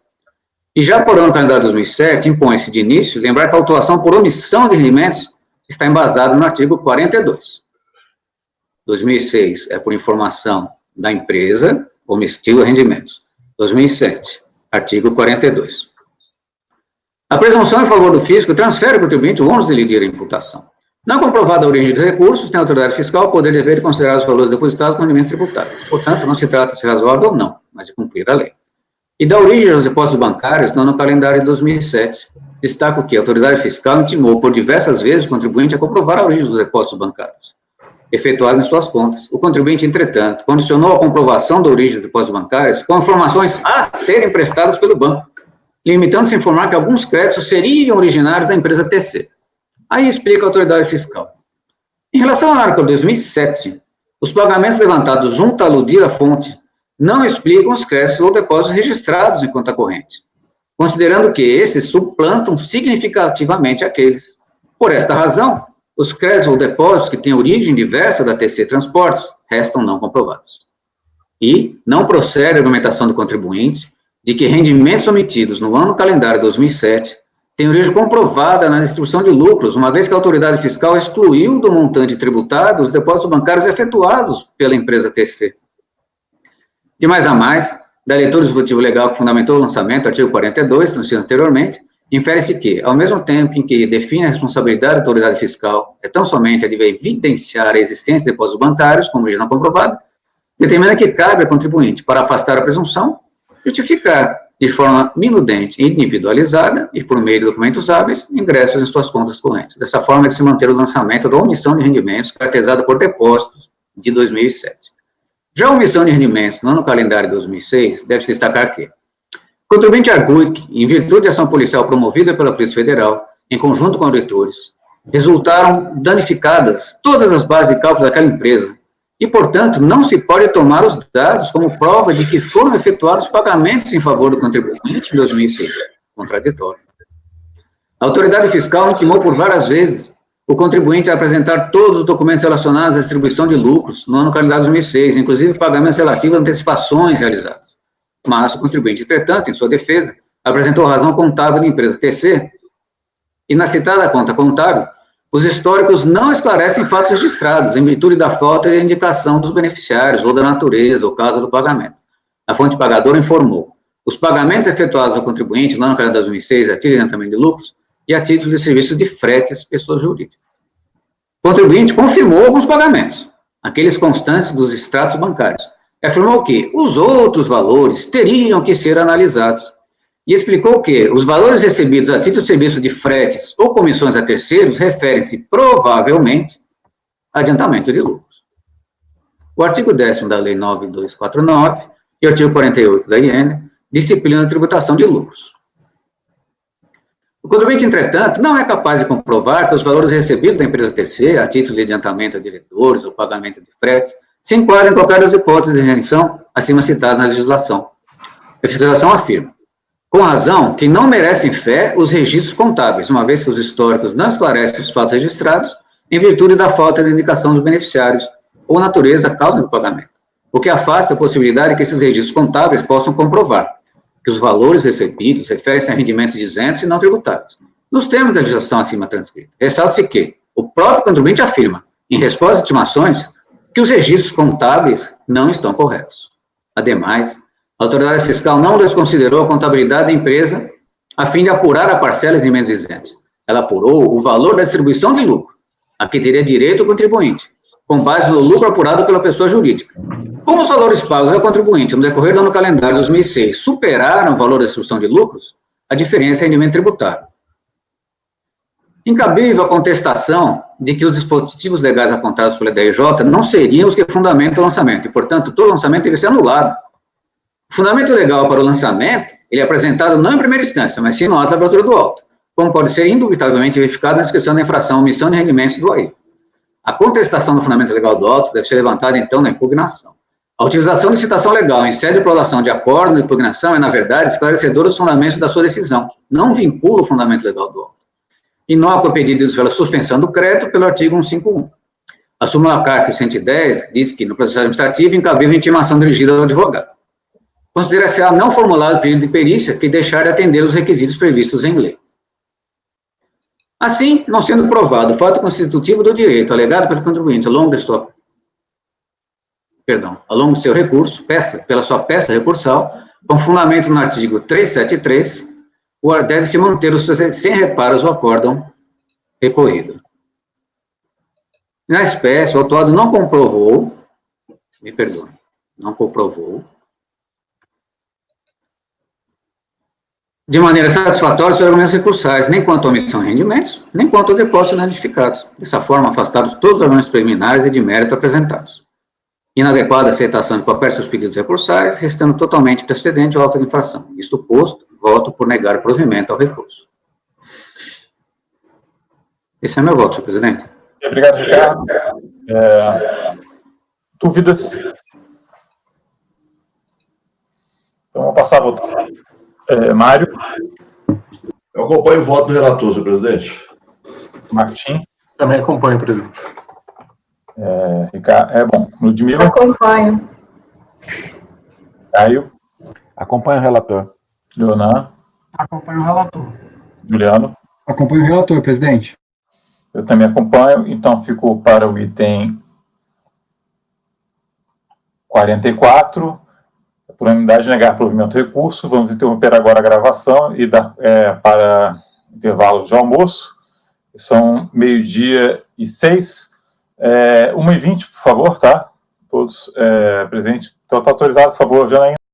E já por ano calendário 2007, impõe-se de início lembrar que a autuação por omissão de rendimentos está embasada no artigo 42. 2006 é por informação da empresa, omitiu rendimentos. 2007, Artigo 42. A presunção em favor do fisco transfere ao contribuinte o ônus de lidir a imputação. Não comprovada a origem dos recursos, tem a autoridade fiscal o poder e dever de considerar os valores depositados como rendimentos tributários. Portanto, não se trata de ser razoável, não, mas de cumprir a lei. E da origem aos depósitos bancários, no ano calendário de 2007. Destaco que a autoridade fiscal intimou por diversas vezes o contribuinte a comprovar a origem dos depósitos bancários efetuados em suas contas. O contribuinte, entretanto, condicionou a comprovação da origem dos depósitos bancários com informações a serem prestadas pelo banco, limitando-se a informar que alguns créditos seriam originários da empresa TC. Aí explica a autoridade fiscal. Em relação ao artigo 2007, os pagamentos levantados junto à aludida fonte não explicam os créditos ou depósitos registrados em conta corrente, considerando que esses suplantam significativamente aqueles. Por esta razão, os créditos ou depósitos que têm origem diversa da TC Transportes restam não comprovados. E não procede a argumentação do contribuinte de que rendimentos omitidos no ano calendário 2007 têm origem comprovada na distribuição de lucros, uma vez que a autoridade fiscal excluiu do montante tributável os depósitos bancários efetuados pela empresa TC. De mais a mais, da leitura do dispositivo legal que fundamentou o lançamento, artigo 42, transmitido anteriormente, infere-se que, ao mesmo tempo em que define a responsabilidade da autoridade fiscal, é tão somente a de evidenciar a existência de depósitos bancários, como origem não comprovada, determina que cabe ao contribuinte, para afastar a presunção, justificar de forma minudente e individualizada, e por meio de documentos hábeis, ingressos em suas contas correntes. Dessa forma, de se manter o lançamento da omissão de rendimentos, caracterizada por depósitos de 2007. Já a omissão de rendimentos no ano calendário de 2006, deve-se destacar que o contribuinte argue que, em virtude de ação policial promovida pela Polícia Federal, em conjunto com auditores, resultaram danificadas todas as bases de cálculo daquela empresa, e, portanto, não se pode tomar os dados como prova de que foram efetuados pagamentos em favor do contribuinte em 2006, contraditório. A autoridade fiscal intimou por várias vezes o contribuinte a apresentar todos os documentos relacionados à distribuição de lucros no ano calendário 2006, inclusive pagamentos relativos a antecipações realizadas. Mas o contribuinte, entretanto, em sua defesa, apresentou razão contábil da empresa TC, e na citada conta contábil, os históricos não esclarecem fatos registrados, em virtude da falta de indicação dos beneficiários, ou da natureza, ou causa do pagamento. A fonte pagadora informou: os pagamentos efetuados ao contribuinte no ano calendário 2006 a título de adiantamento de lucros e a título de serviços de fretes, pessoas jurídicas. O contribuinte confirmou alguns pagamentos, aqueles constantes dos extratos bancários, e afirmou que os outros valores teriam que ser analisados, e explicou que os valores recebidos a título de serviço de fretes ou comissões a terceiros referem-se provavelmente a adiantamento de lucros. O artigo 10º da Lei 9.249 e o artigo 48 da IN disciplinam a tributação de lucros. O contribuinte, entretanto, não é capaz de comprovar que os valores recebidos da empresa TC, a título de adiantamento a diretores ou pagamento de fretes, se enquadram em qualquer das hipóteses de isenção acima citadas na legislação. A legislação afirma, com razão, que não merecem fé os registros contábeis, uma vez que os históricos não esclarecem os fatos registrados, em virtude da falta de indicação dos beneficiários, ou natureza, causa do pagamento, o que afasta a possibilidade de que esses registros contábeis possam comprovar que os valores recebidos referem-se a rendimentos isentos e não tributários, nos termos da legislação acima transcrita. Ressalta-se que o próprio contribuinte afirma, em resposta às intimações, que os registros contábeis não estão corretos. Ademais, a autoridade fiscal não desconsiderou a contabilidade da empresa a fim de apurar a parcela de rendimentos isentos. Ela apurou o valor da distribuição de lucro, a que teria direito o contribuinte, com base no lucro apurado pela pessoa jurídica. Como os valores pagos ao contribuinte no decorrer do ano calendário 2006 superaram o valor da distribuição de lucros, a diferença é rendimento tributário. Incabível a contestação de que os dispositivos legais apontados pela DRJ não seriam os que fundamentam o lançamento, e, portanto, todo lançamento deve ser anulado. O fundamento legal para o lançamento, ele é apresentado não em primeira instância, mas sim no ato da abertura do auto, como pode ser indubitavelmente verificado na descrição da infração omissão de rendimentos do AI. A contestação do fundamento legal do auto deve ser levantada, então, na impugnação. A utilização de citação legal em sede de prolação de acordo de impugnação é, na verdade, esclarecedora dos fundamentos da sua decisão, não vincula o fundamento legal do auto. Inócua pedidos pela suspensão do crédito pelo artigo 151. A súmula CARF 110 diz que, no processo administrativo, incabível intimação dirigida ao advogado. Considera-se não formulado pedido de perícia que deixar de atender os requisitos previstos em lei. Assim, não sendo provado o fato constitutivo do direito alegado pelo contribuinte ao longo de seu recurso, pela sua peça recursal, Com fundamento no artigo 373, deve-se manter sem reparos o acórdão recorrido. Na espécie, o autuado não comprovou, me perdoe, não comprovou, de maneira satisfatória os argumentos recursais, nem quanto à omissão de rendimentos, nem quanto ao depósito inedificados. Dessa forma, afastados todos os argumentos preliminares e de mérito apresentados. Inadequada aceitação de qualquer seus pedidos recursais, restando totalmente precedente ao auto de infração. Isto posto, voto por negar o provimento ao recurso. Esse é meu voto, senhor presidente. Obrigado, Ricardo. Dúvidas? Então, vamos passar a votar. Mário? Eu acompanho o voto do relator, senhor presidente. Martim? Também acompanho, presidente. Ricardo, bom. Ludmila? Acompanho. Caio? Acompanho o relator. Leonan? Acompanho o relator. Juliano? Acompanho o relator, presidente. Eu também acompanho, então fico para o item 44, por unanimidade negar provimento do recurso. Vamos interromper agora a gravação e dar para intervalo de almoço. São 12h06, 1h20, por favor, tá? Todos presentes. Então, está autorizado, por favor, Janaína.